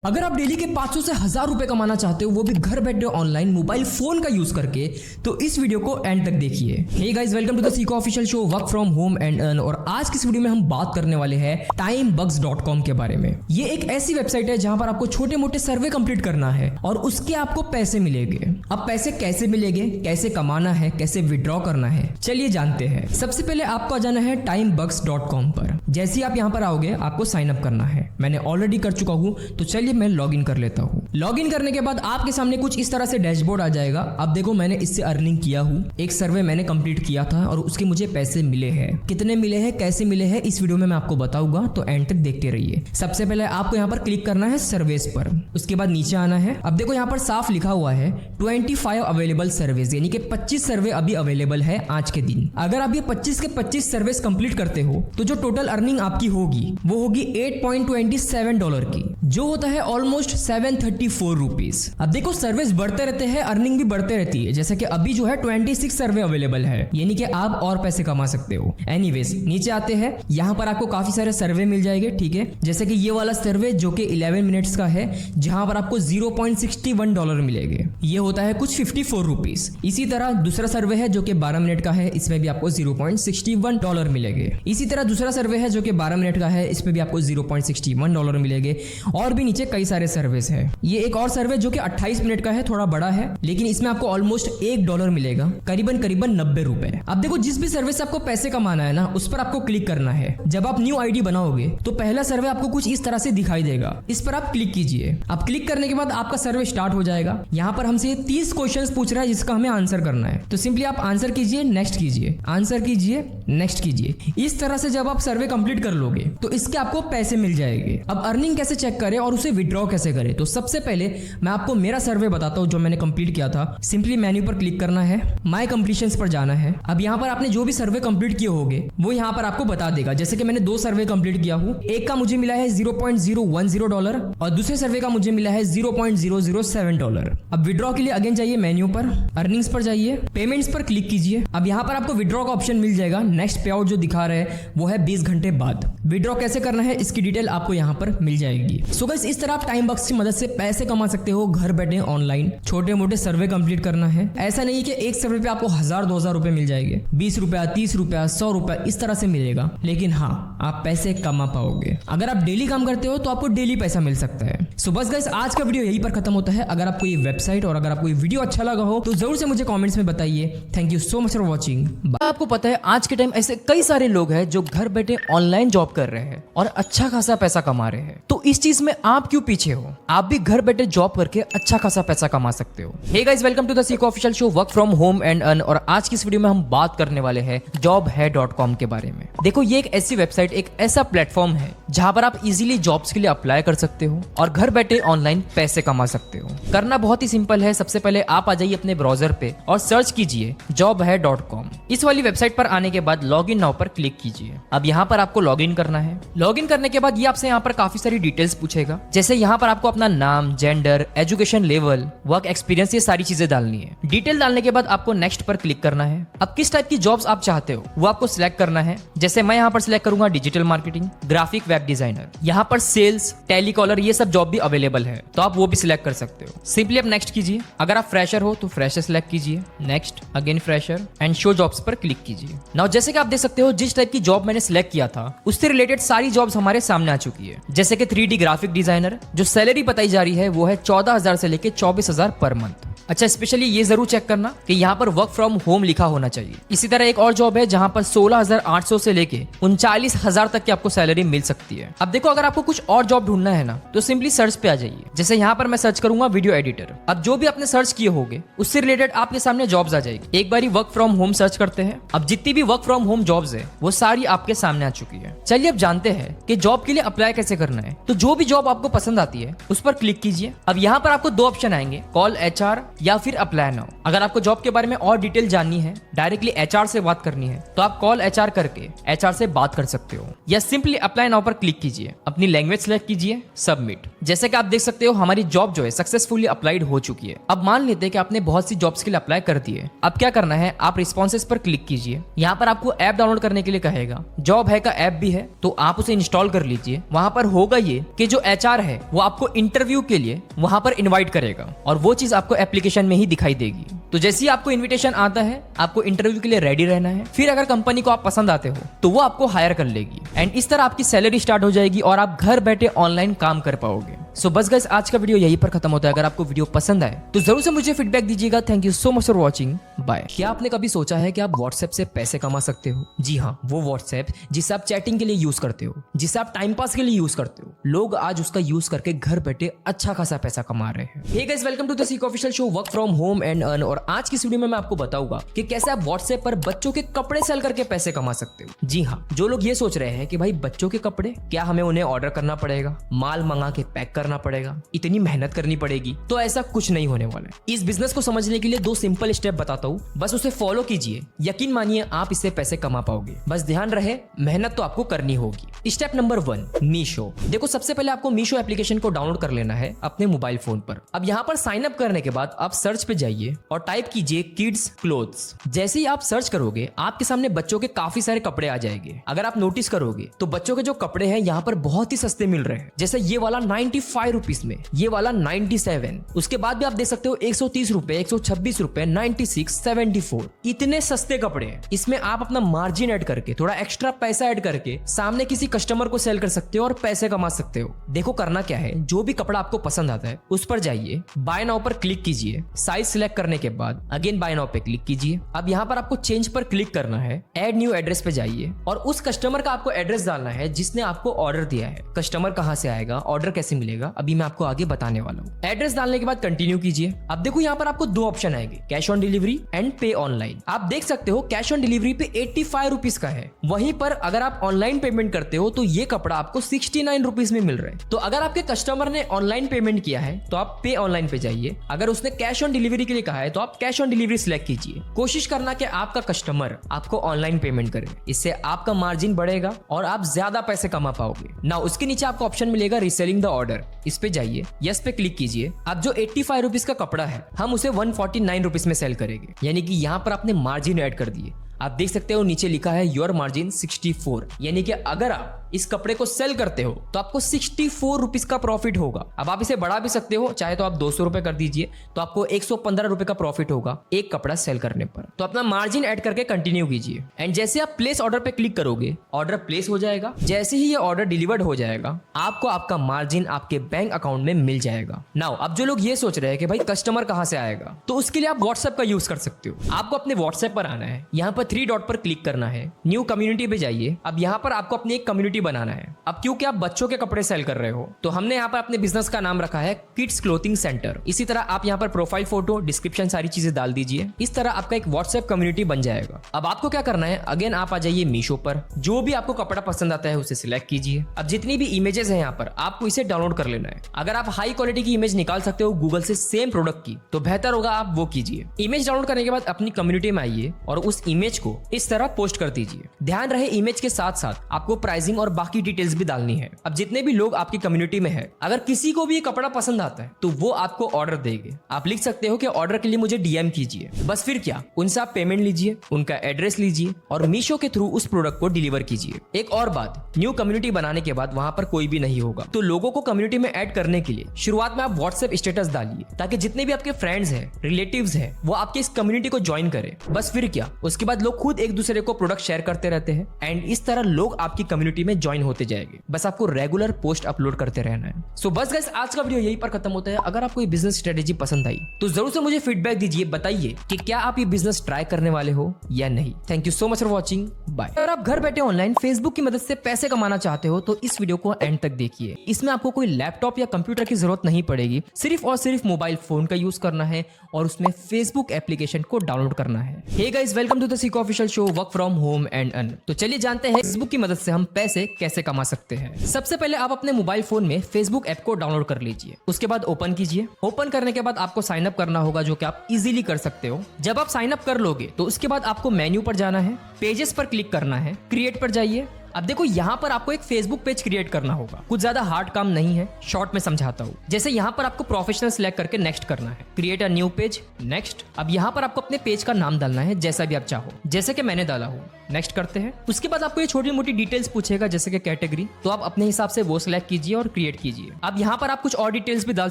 अगर आप डेली के 500 से 1000 रुपए कमाना चाहते हो, वो भी घर बैठे ऑनलाइन मोबाइल फोन का यूज करके, तो इस वीडियो को एंड तक देखिए। Hey guys, welcome to the Seekho official show work from home and earn. और आज की इस वीडियो में हम बात करने वाले हैं timebugs.com के बारे में। ये एक ऐसी वेबसाइट है जहां पर आपको छोटे मोटे सर्वे कंप्लीट करना है और उसके आपको पैसे मिलेंगे। अब पैसे कैसे मिलेंगे, कैसे कमाना है, कैसे विड्रॉ करना है, चलिए जानते हैं। सबसे पहले आपको आ जाना है timebugs.com पर। जैसे ही आप यहाँ पर आओगे आपको साइन अप करना है। मैंने ऑलरेडी कर चुका हूँ, तो चलिए मैं लॉगिन कर लेता हूँ। लॉगिन करने के बाद आपके सामने कुछ इस तरह से डैशबोर्ड आ जाएगा। अब देखो, मैंने इससे अर्निंग किया हूँ। एक सर्वे मैंने कंप्लीट किया था और उसके मुझे पैसे मिले हैं। कितने मिले हैं, कैसे मिले हैं, इस वीडियो में मैं आपको बताऊंगा, तो एंड तक देखते रहिए। सबसे पहले आपको यहाँ पर क्लिक करना है सर्वेस पर। उसके बाद नीचे आना है। अब देखो यहाँ पर साफ लिखा हुआ है 25 अवेलेबल सर्वेस, यानी कि 25 सर्वे अभी अवेलेबल है आज के दिन। अगर आप ये 25 के 25 सर्वेस कंप्लीट करते हो तो जो टोटल अर्निंग आपकी होगी वो होगी $8.27 की, जो होता है ऑलमोस्ट 734 रुपीज। अब देखो, सर्विस बढ़ते रहते हैं, अर्निंग भी बढ़ते रहती है। जैसे कि अभी जो है 26 सर्वे अवेलेबल है, यानी कि आप और पैसे कमा सकते हो। एनीवेज, नीचे आते हैं। यहाँ पर आपको काफी सारे सर्वे मिल जाएंगे, ठीक है। जैसे कि ये वाला सर्वे जो कि 11 मिनट्स का है, जहां पर आपको $0.61 मिलेंगे। ये होता है कुछ 54 रुपीज। इसी तरह दूसरा सर्वे है जो कि 12 मिनट का है, इसमें भी आपको $0.61 मिलेंगे। इसी तरह दूसरा सर्वे है जो कि 12 मिनट का है, इसमें भी आपको $0.61 मिलेंगे। और भी नीचे कई सारे सर्विस है। ये एक और सर्वे जो कि 28 मिनट का है, थोड़ा बड़ा है, लेकिन इसमें आपको ऑलमोस्ट $1 मिलेगा, करीबन 90 रुपए। अब देखो, जिस भी सर्विस से आपको पैसे कमाना है ना, उस पर आपको क्लिक करना है। जब आप न्यू आईडी बनाओगे तो पहला सर्वे आपको कुछ इस तरह से दिखाई देगा। इस पर आप क्लिक कीजिए। अब क्लिक करने के बाद आपका सर्वे स्टार्ट हो जाएगा। यहाँ पर हमसे 30 क्वेश्चंस पूछ रहा है जिसका हमें आंसर करना है। तो सिंपली आप आंसर कीजिए, नेक्स्ट कीजिए, आंसर कीजिए, नेक्स्ट कीजिए। इस तरह से जब आप सर्वे कंप्लीट कर लोगे तो इसके आपको पैसे मिल जाएंगे। अब अर्निंग कैसे चेक करें और उसे विड्रॉ कैसे करें, तो सबसे पहले मैं आपको मेरा सर्वे बताता हूं जो मैंने कंप्लीट किया था। सिंपली मेन्यू पर क्लिक करना है, माय कंप्लीशंस पर जाना है। अब यहाँ पर आपने जो भी सर्वे कंप्लीट किए होंगे वो यहाँ पर आपको बता देगा। जैसे कि मैंने 2 सर्वे कंप्लीट किया हूँ। एक का मुझे मिला है $0.010 और दूसरे सर्वे का मुझे मिला है $0.007। अब विड्रॉ के लिए अगेन जाइए, मेन्यू पर अर्निंग्स पर जाइए, पेमेंट्स पर क्लिक कीजिए। अब यहाँ पर आपको विड्रॉ का ऑप्शन मिल जाएगा। नेक्स्ट पे आउट जो दिखा रहा है वो है 20 घंटे बाद। विड्रॉ कैसे करना है इसकी डिटेल आपको यहाँ पर मिल जाएगी। सो गाइस, इस तरह आप टाइमबग्स की मदद से पैसे कमा सकते हो घर बैठे ऑनलाइन। छोटे मोटे सर्वे कंप्लीट करना है। ऐसा नहीं कि एक सर्वे पे आपको 1000-2000 रुपए मिल जाएंगे, 20 रुपया, 30 रुपया, 100 रुपया, इस तरह से मिलेगा। लेकिन हाँ, आप पैसे कमा पाओगे। अगर आप डेली काम करते हो तो आपको डेली पैसा मिल सकता है। सो बस गाइस, आज का वीडियो यहीं पर खत्म होता है। अगर आपको ये वेबसाइट और अगर आपको ये वीडियो अच्छा लगा हो तो जरूर से मुझे कमेंट्स में बताइए। Thank you so much for watching. आपको पता है आज के टाइम ऐसे कई सारे लोग हैं जो घर बैठे ऑनलाइन जॉब कर रहे हैं और अच्छा खासा पैसा कमा रहे हैं। तो इस चीज में आप क्यों पीछे हो? आप भी घर बैठे जॉब करके अच्छा खासा पैसा कमा सकते हो। Hey guys, welcome to the Seekho official show work from home and earn. और आज की इस वीडियो में हम बात करने वाले हैं jobhai.com के बारे में। देखो, ये एक ऐसी वेबसाइट, एक ऐसा प्लेटफॉर्म है जहां पर आप इजीली जॉब्स के लिए अप्लाई कर सकते हो और घर बैठे ऑनलाइन पैसे कमा सकते हो। करना बहुत ही सिंपल है। सबसे पहले आप आ जाइए अपने ब्राउजर पे और सर्च कीजिए jobhai.com। इस वाली वेबसाइट पर आने के बाद लॉग इन नाउ पर क्लिक कीजिए। अब यहाँ पर आपको लॉग इन करना है। लॉग इन करने के बाद ये आपसे यहाँ पर काफी सारी डिटेल्स पूछेगा। जैसे यहाँ पर आपको अपना नाम, gender, education level, work experience, ये सारी चीजें डालनी है। डिटेल डालने के बाद आपको नेक्स्ट पर क्लिक करना है। अब किस टाइप की जॉब्स आप चाहते हो वो आपको सिलेक्ट करना है। जैसे मैं यहाँ पर सिलेक्ट करूंगा digital marketing, graphic web designer. यहाँ पर सेल्स, टेलीकॉलर, ये सब जॉब भी अवेलेबल है, तो आप वो भी सिलेक्ट कर सकते हो। सिंपली आप नेक्स्ट कीजिए। अगर आप फ्रेशर हो तो फ्रेशर सिलेक्ट कीजिए, next, again fresher and show jobs पर क्लिक कीजिए। नाउ जैसे कि आप देख सकते हो जिस टाइप की जॉब मैंने सिलेक्ट किया था उससे रिलेटेड सारी जॉब्स हमारे सामने आ चुकी है। जैसे कि 3D ग्राफिक डिजाइनर, जो सैलरी बताई जा रही है वो है 14,000 से लेके 24,000 पर मंथ। अच्छा, स्पेशली ये जरूर चेक करना कि यहाँ पर वर्क फ्रॉम होम लिखा होना चाहिए। इसी तरह एक और जॉब है जहाँ पर 16,800 से लेके 39,000 तक की आपको सैलरी मिल सकती है। अब देखो, अगर आपको कुछ और जॉब ढूंढना है ना, तो सिंपली सर्च पे आ जाइए। जैसे यहाँ पर मैं सर्च करूंगा वीडियो एडिटर। अब जो भी आपने सर्च किए होंगे उससे रिलेटेड आपके सामने जॉब्स आ जाएगी। एक बार वर्क फ्रॉम होम सर्च करते हैं। अब जितनी भी वर्क फ्रॉम होम जॉब्स है वो सारी आपके सामने आ चुकी है। चलिए अब जानते हैं कि जॉब के लिए अप्लाई कैसे करना है। तो जो भी जॉब आपको पसंद आती है उस पर क्लिक कीजिए। अब यहाँ पर आपको दो ऑप्शन आएंगे, कॉल एचआर या फिर अप्लाई नाउ। अगर आपको जॉब के बारे में और डिटेल जाननी है, डायरेक्टली एचआर से बात करनी है, तो आप कॉल एचआर करके एचआर से बात कर सकते हो, या सिंपली अप्लाई नाउ पर क्लिक कीजिए, अपनी लैंग्वेज सेलेक्ट कीजिए, सबमिट। जैसे कि आप देख सकते हो हमारी जॉब जो है सक्सेसफुली अप्लाइड हो चुकी है। अब मान लेते हैं कि आपने बहुत सी जॉब्स के लिए अप्लाई कर दिए। अब क्या करना है, आप रिस्पॉन्सेस पर क्लिक कीजिए। यहाँ पर आपको ऐप डाउनलोड करने के लिए कहेगा। जॉब है का ऐप भी है तो आप उसे इंस्टॉल कर लीजिए। वहां पर होगा ये कि जो एचआर है वो आपको इंटरव्यू के लिए वहां पर इनवाइट करेगा और वो चीज आपको एप्लीकेशन में ही दिखाई देगी। तो जैसे ही आपको इन्विटेशन आता है, आपको इंटरव्यू के लिए रेडी रहना है। फिर अगर कंपनी को आप पसंद आते हो तो वो आपको हायर कर लेगी एंड इस तरह आपकी सैलरी स्टार्ट हो जाएगी और आप घर बैठे ऑनलाइन काम कर पाओगे। सो बस गाइस, आज का वीडियो यहीं पर खत्म होता है। अगर आपको वीडियो पसंद आए तो जरूर से मुझे फीडबैक दीजिएगा। Thank you so much for watching, bye. क्या आपने कभी सोचा है कि आप व्हाट्सएप से पैसे कमा सकते हो? जी हाँ, वो व्हाट्सएप जिसे आप चैटिंग के लिए यूज करते हो, जिसे आप टाइम पास के लिए यूज करते हो। लोग आज उसका यूज करके घर बैठे अच्छा खासा पैसा कमा रहे हैं। Hey guys, welcome to the सीक official show work from home and earn. और आज की वीडियो में मैं आपको बताऊंगा कि कैसे आप व्हाट्सएप पर बच्चों के कपड़े सेल करके पैसे कमा सकते हो। जी हाँ, जो लोग ये सोच रहे हैं कि भाई बच्चों के कपड़े, क्या हमें उन्हें ऑर्डर करना पड़ेगा, माल मंगा के पैक करना पड़ेगा, इतनी मेहनत करनी पड़ेगी, तो ऐसा कुछ नहीं होने वाला है। इस बिजनेस को समझने के लिए दो सिंपल स्टेप बताता हूँ, बस उसे फॉलो कीजिए। यकीन मानिए आप इससे पैसे कमा पाओगे। बस ध्यान रहे, मेहनत तो आपको करनी होगी। Step number 1, Meesho. देखो, सबसे पहले आपको मीशो एप्लीकेशन को डाउनलोड कर लेना है अपने मोबाइल फोन पर। अब यहाँ पर साइन अप करने के बाद आप सर्च पे जाइए और टाइप कीजिए किड्स क्लोथ्स। जैसे ही आप सर्च करोगे आपके सामने बच्चों के काफी सारे कपड़े आ जाएंगे। अगर आप नोटिस करोगे तो बच्चों के जो कपड़े हैं यहाँ पर बहुत ही सस्ते मिल रहे हैं। जैसे ये वाला 95 रुपीज में, ये वाला 97। उसके बाद भी आप देख सकते हो 130 रुपए, 126 रुपए, 96, 74। इतने सस्ते कपड़े हैं। इसमें आप अपना मार्जिन ऐड करके, थोड़ा एक्स्ट्रा पैसा ऐड करके सामने किसी कस्टमर को सेल कर सकते हो और पैसे कमा सकते हो। देखो, करना क्या है, जो भी कपड़ा आपको पसंद आता है उस पर जाइए, बाय नाउ पर क्लिक कीजिए। साइज सिलेक्ट करने के बाद अगेन बाय नाउ पे क्लिक कीजिए। अब यहाँ पर आपको चेंज पर क्लिक करना है, ऐड न्यू एड्रेस पे जाइए और उस कस्टमर का आपको एड्रेस डालना है जिसने आपको ऑर्डर दिया है। कस्टमर कहाँ से आएगा, ऑर्डर कैसे मिलेगा, अभी मैं आपको आगे बताने वाला हूँ। एड्रेस डालने के बाद कंटिन्यू कीजिए। अब देखो, यहाँ पर आपको दो ऑप्शन आएंगे, कैश ऑन डिलीवरी एंड पे ऑनलाइन। आप देख सकते हो कैश ऑन डिलीवरी पे 85 रुपीज का है। वहीं पर अगर आप ऑनलाइन पेमेंट करते हो तो ये कपड़ा आपको 69 रुपीज में मिल रहा है। तो अगर आपके कस्टमर ने ऑनलाइन पेमेंट किया है तो आप पे ऑनलाइन पे जाइए। अगर उसने कैश ऑन डिलीवरी के लिए कहा है तो आप कैश ऑन डिलीवरी सिलेक्ट कीजिए। कोशिश करना कि आपका कस्टमर आपको ऑनलाइन पेमेंट करे, इससे आपका मार्जिन बढ़ेगा और आप ज्यादा पैसे कमा पाओगे। ना उसके नीचे आपको ऑप्शन मिलेगा रीसेलिंग द ऑर्डर, इस पे जाइए, यस पे क्लिक कीजिए। अब जो 85 रुपीज का कपड़ा है हम उसे 149 रुपीज में सेल करेंगे, यानी कि यहाँ पर आपने मार्जिन ऐड कर दिए। आप देख सकते हो नीचे लिखा है योर मार्जिन 64, यानी कि अगर आप इस कपड़े को सेल करते हो तो आपको 64 रुपीज का प्रॉफिट होगा। अब आप इसे बढ़ा भी सकते हो, चाहे तो आप 200 रुपए कर दीजिए तो आपको 115 रुपए का प्रॉफिट होगा एक कपड़ा सेल करने पर। तो अपना मार्जिन ऐड करके कंटिन्यू कीजिए एंड जैसे आप प्लेस ऑर्डर पे क्लिक करोगे, ऑर्डर प्लेस हो जाएगा। जैसे ही ये ऑर्डर डिलीवर्ड हो जाएगा आपको आपका मार्जिन आपके बैंक अकाउंट में मिल जाएगा। नाउ अब जो लोग ये सोच रहे हैं कि भाई कस्टमर कहां से आएगा, तो उसके लिए आप व्हाट्सएप का यूज कर सकते हो। आपको अपने व्हाट्सएप पर आना है, यहाँ पर 3 डॉट पर क्लिक करना है, न्यू कम्युनिटी पे जाइए। अब यहाँ पर आपको अपनी एक कम्युनिटी बनाना है। अब क्योंकि आप बच्चों के कपड़े सेल कर रहे हो तो हमने यहाँ पर अपने बिजनेस का नाम रखा है किड्स क्लोथिंग सेंटर। इसी तरह आप यहाँ पर प्रोफाइल फोटो, डिस्क्रिप्शन सारी चीजें डाल दीजिए। इस तरह आपका एक व्हाट्सएप कम्युनिटी बन जाएगा। अब आपको क्या करना है, अगेन आप आ जाइए मीशो पर, जो भी आपको कपड़ा पसंद आता है उसे सिलेक्ट कीजिए। अब जितनी भी इमेजेस है यहाँ पर आपको इसे डाउनलोड कर लेना है। अगर आप हाई क्वालिटी की इमेज निकाल सकते हो गूगल से सेम प्रोडक्ट की तो बेहतर होगा आप वो कीजिए। इमेज डाउनलोड करने के बाद अपनी कम्युनिटी में आइए और उस इमेज को इस तरह पोस्ट कर दीजिए। ध्यान रहे इमेज के साथ साथ आपको प्राइसिंग और बाकी डिटेल्स भी डालनी है। अब जितने भी लोग आपकी कम्युनिटी में है, अगर किसी को भी ये कपड़ा पसंद आता है तो वो आपको ऑर्डर देंगे। आप लिख सकते हो कि ऑर्डर के लिए मुझे डीएम कीजिए। बस फिर क्या, उनसे आप पेमेंट लीजिए, उनका एड्रेस लीजिए और मीशो के थ्रू उस प्रोडक्ट को डिलीवर कीजिए। एक और बात, न्यू कम्युनिटी बनाने के बाद वहां पर कोई भी नहीं होगा, तो लोगों को कम्युनिटी में ऐड करने के लिए शुरुआत में आप व्हाट्सएप स्टेटस डालिए ताकि जितने भी आपके फ्रेंड्स हैं, रिलेटिव्स हैं, वो आपके इस कम्युनिटी को ज्वाइन करें। बस फिर क्या, उसके बाद लोग खुद एक दूसरे को प्रोडक्ट शेयर करते रहते हैं एंड इस तरह लोग आपकी कम्युनिटी में ज्वाइन होते जाएंगे। बस आपको रेगुलर पोस्ट अपलोड करते रहना है। सो बस गाइस, आज का वीडियो यहीं पर खत्म होता है। अगर आपको ये बिजनेस स्ट्रेटेजी पसंद आई तो जरूर से मुझे फीडबैक दीजिए, बताइए कि क्या आप ये बिजनेस ट्राई करने वाले हो या नहीं। Thank you so much for watching, bye. अगर आप घर बैठे ऑनलाइन फेसबुक की मदद से पैसे कमाना चाहते हो तो इस वीडियो को एंड तक देखिए। इसमें आपको कोई लैपटॉप या कंप्यूटर की जरूरत नहीं पड़ेगी, सिर्फ और सिर्फ मोबाइल फोन का यूज करना है और उसमें फेसबुक एप्लीकेशन को डाउनलोड करना है। Hey guys, welcome to the Seekho official show work from home and earn. तो चलिए जानते हैं फेसबुक की मदद से हम पैसे कैसे कमा सकते हैं। सबसे पहले आप अपने मोबाइल फोन में फेसबुक ऐप को डाउनलोड कर लीजिए। उसके बाद ओपन कीजिए। ओपन करने के बाद आपको साइन अप करना होगा, जो कि आप इजीली कर सकते हो। जब आप साइन अप कर लोगे तो उसके बाद आपको मेन्यू पर जाना है, पेजेस पर क्लिक करना है, क्रिएट पर जाइए। अब देखो, यहाँ पर आपको एक फेसबुक पेज क्रिएट करना होगा। कुछ ज्यादा हार्ड काम नहीं है, शॉर्ट में समझाता हूँ। जैसे यहाँ पर आपको प्रोफेशनल सिलेक्ट करके नेक्स्ट करना है, create a new page, next. अब यहाँ पर आपको अपने पेज का नाम डालना है जैसा भी आप चाहो, जैसे कि मैंने डाला हूँ। नेक्स्ट करते हैं। उसके बाद आपको ये छोटी मोटी डिटेल्स पूछेगा, जैसे कि कैटेगरी, तो आप अपने हिसाब से वो सिलेक्ट कीजिए और क्रिएट कीजिए। अब यहाँ पर आप कुछ और डिटेल्स भी डाल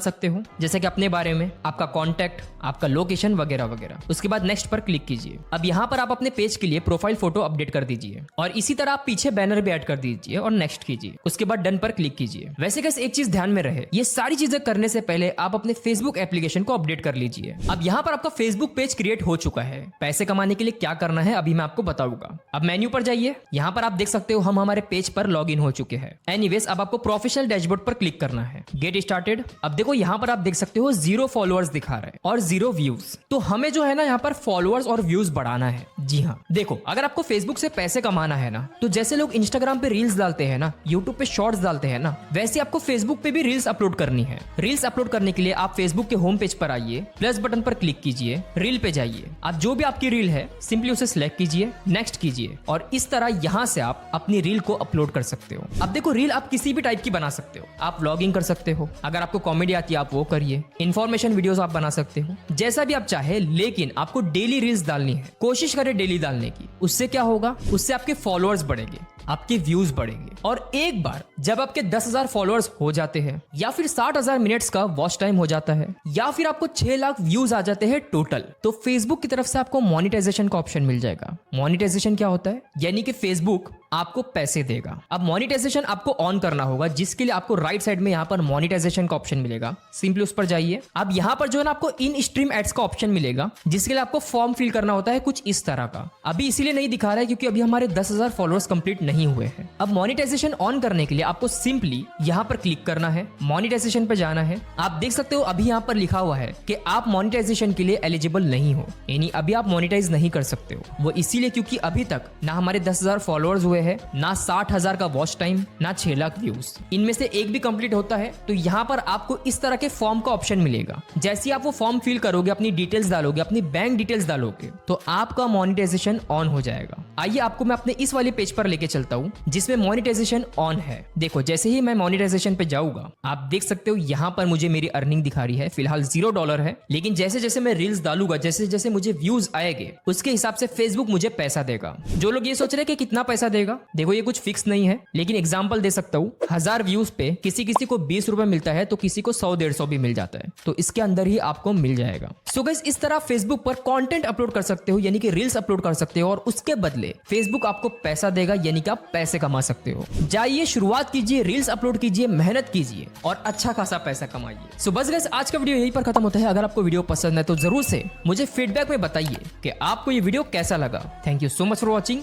सकते हो, जैसे कि अपने बारे में, आपका कॉन्टैक्ट, आपका लोकेशन वगैरह वगैरह। उसके बाद नेक्स्ट पर क्लिक कीजिए। अब यहाँ पर आप अपने पेज के लिए प्रोफाइल फोटो अपडेट कर दीजिए और इसी तरह आप पीछे बैनर भी ऐड कर दीजिए और नेक्स्ट कीजिए। उसके बाद डन पर क्लिक कीजिए। वैसे कैसे एक चीज ध्यान में रहे, ये सारी चीजें करने से पहले आप अपने फेसबुक एप्लीकेशन को अपडेट कर लीजिए। अब यहाँ पर आपका फेसबुक पेज क्रिएट हो चुका है। पैसे कमाने के लिए क्या करना है अभी मैं आपको बताऊंगा। अब मेन्यू पर जाइए। यहाँ पर आप देख सकते हो हम हमारे पेज पर लॉग इन हो चुके हैं। एनीवेज, अब आपको प्रोफेशनल डैशबोर्ड पर क्लिक करना है, गेट स्टार्टेड। अब देखो यहाँ पर आप देख सकते हो 0 फॉलोअर्स दिखा रहा है और 0 व्यूज। तो हमें जो है ना यहाँ पर फॉलोअर्स और व्यूज बढ़ाना है। जी हाँ, देखो, अगर आपको फेसबुक से पैसे कमाना है ना, तो जैसे लोग इंस्टाग्राम पे रील्स डालते हैं ना, यूट्यूब पे शॉर्ट्स डालते हैं ना, वैसे आपको फेसबुक पे भी रील्स अपलोड करनी है। रील्स अपलोड करने के लिए आप फेसबुक के होम पेज पर आइए, प्लस बटन पर क्लिक कीजिए, रील पे जाइए। आप जो भी आपकी रील है सिंपली उसे सिलेक्ट कीजिए, नेक्स्ट कीजिए और इस तरह यहाँ से आप अपनी रील को अपलोड कर सकते हो। अब देखो, रील आप किसी भी टाइप की बना सकते हो। आप व्लॉगिंग कर सकते हो, अगर आपको कॉमेडी आती है आप वो करिए, इन्फॉर्मेशन वीडियोस आप बना सकते हो, जैसा भी आप चाहे, लेकिन आपको डेली रील्स डालनी है। कोशिश करें डेली डालने की। उससे क्या होगा, उससे आपके फॉलोअर्स बढ़ेंगे, आपके व्यूज बढ़ेंगे और एक बार जब आपके 10,000 फॉलोअर्स हो जाते हैं या फिर 60,000 मिनट्स का वॉच टाइम हो जाता है या फिर आपको 6 लाख व्यूज आ जाते हैं टोटल, तो फेसबुक की तरफ से आपको मोनेटाइजेशन का ऑप्शन मिल जाएगा। मोनेटाइजेशन क्या होता है, यानी कि फेसबुक आपको पैसे देगा। अब मोनेटाइजेशन आपको ऑन करना होगा, जिसके लिए आपको राइट साइड में यहाँ पर मोनेटाइजेशन का ऑप्शन मिलेगा। सिंपली उस पर जाइए। अब यहाँ पर जो है ना आपको इन स्ट्रीम एड्स का ऑप्शन मिलेगा, जिसके लिए आपको फॉर्म फिल करना होता है कुछ इस तरह का। अभी इसीलिए नहीं दिखा रहा है क्योंकि अभी हमारे 10,000 फॉलोअर्स कंप्लीट नहीं हुए हैं। अब मोनेटाइजेशन ऑन करने के लिए आपको सिंपली यहाँ पर क्लिक करना है, मोनेटाइजेशन पे जाना है। आप देख सकते हो अभी यहाँ पर लिखा हुआ है कि आप मोनेटाइजेशन के लिए एलिजिबल नहीं हो, यानी अभी आप मोनेटाइज नहीं कर सकते हो। वो इसीलिए क्योंकि अभी तक ना हमारे 10,000 फॉलोअर्स हुए हैं, ना 60,000 का वॉच टाइम, ना 6 लाख व्यूज। इनमें से एक भी कंप्लीट होता है तो यहाँ पर आपको इस तरह के फॉर्म का ऑप्शन मिलेगा। जैसे ही आप वो फॉर्म फिल करोगे, अपनी डिटेल्स डालोगे, अपनी बैंक डिटेल्स डालोगे, तो आपका मोनेटाइजेशन ऑन हो जाएगा। आइए आपको मैं अपने इस वाले पेज पर लेके चलता हूँ जिसमें मोनेटाइजेशन ऑन है। देखो, जैसे ही मैं मोनेटाइजेशन पे जाऊंगा, आप देख सकते हो यहाँ पर मुझे मेरी अर्निंग दिखा रही है। फिलहाल $0 है, लेकिन जैसे जैसे मैं रील्स डालूंगा, जैसे जैसे मुझे व्यूज आएंगे, उसके हिसाब से फेसबुक मुझे पैसा देगा। जो लोग ये सोच रहे हैं कि कितना पैसा देगा, देखो ये कुछ फिक्स नहीं है, लेकिन एग्जांपल दे सकता हूँ। 1000 व्यूज पे किसी किसी को 20 रुपए मिलता है, तो किसी को 100-150 भी मिल जाता है, तो इसके अंदर ही आपको मिल जाएगा। सो गाइस, इस तरह फेसबुक पर कंटेंट अपलोड कर सकते हो, यानी कि रील्स अपलोड कर सकते हो और उसके बदले फेसबुक आपको पैसा देगा, यानी कि आप पैसे कमा सकते हो। जाइए, शुरुआत कीजिए, रील्स अपलोड कीजिए, मेहनत कीजिए और अच्छा खासा पैसा कमाइए। सो बस गाइस, आज का वीडियो यहीं पर खत्म होता है। अगर आपको वीडियो पसंद है तो जरूर से मुझे फीडबैक में बताइए कि आपको ये वीडियो कैसा लगा। Thank you so much for watching.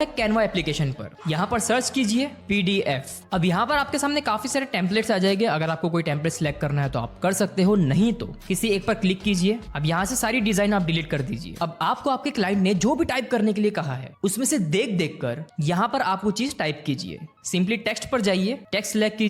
Canva application पर यहाँ पर सर्च कीजिए PDF। अब यहाँ पर आपके सामने काफी सारे टेम्पलेट्स आ जाएंगे। अगर आपको कोई टेम्पलेट सिलेक्ट करना है तो आप कर सकते हो, नहीं तो किसी एक पर क्लिक कीजिए। अब यहाँ से सारी डिजाइन आप डिलीट कर दीजिए। अब आपको आपके क्लाइंट ने जो भी टाइप करने के लिए कहा है, उसमें से देख देख कर यहाँ पर आप वो चीज टाइप कीजिए। सिंपली टेक्स्ट पर जाइए, टेक्स्ट सिलेक्ट कीजिए।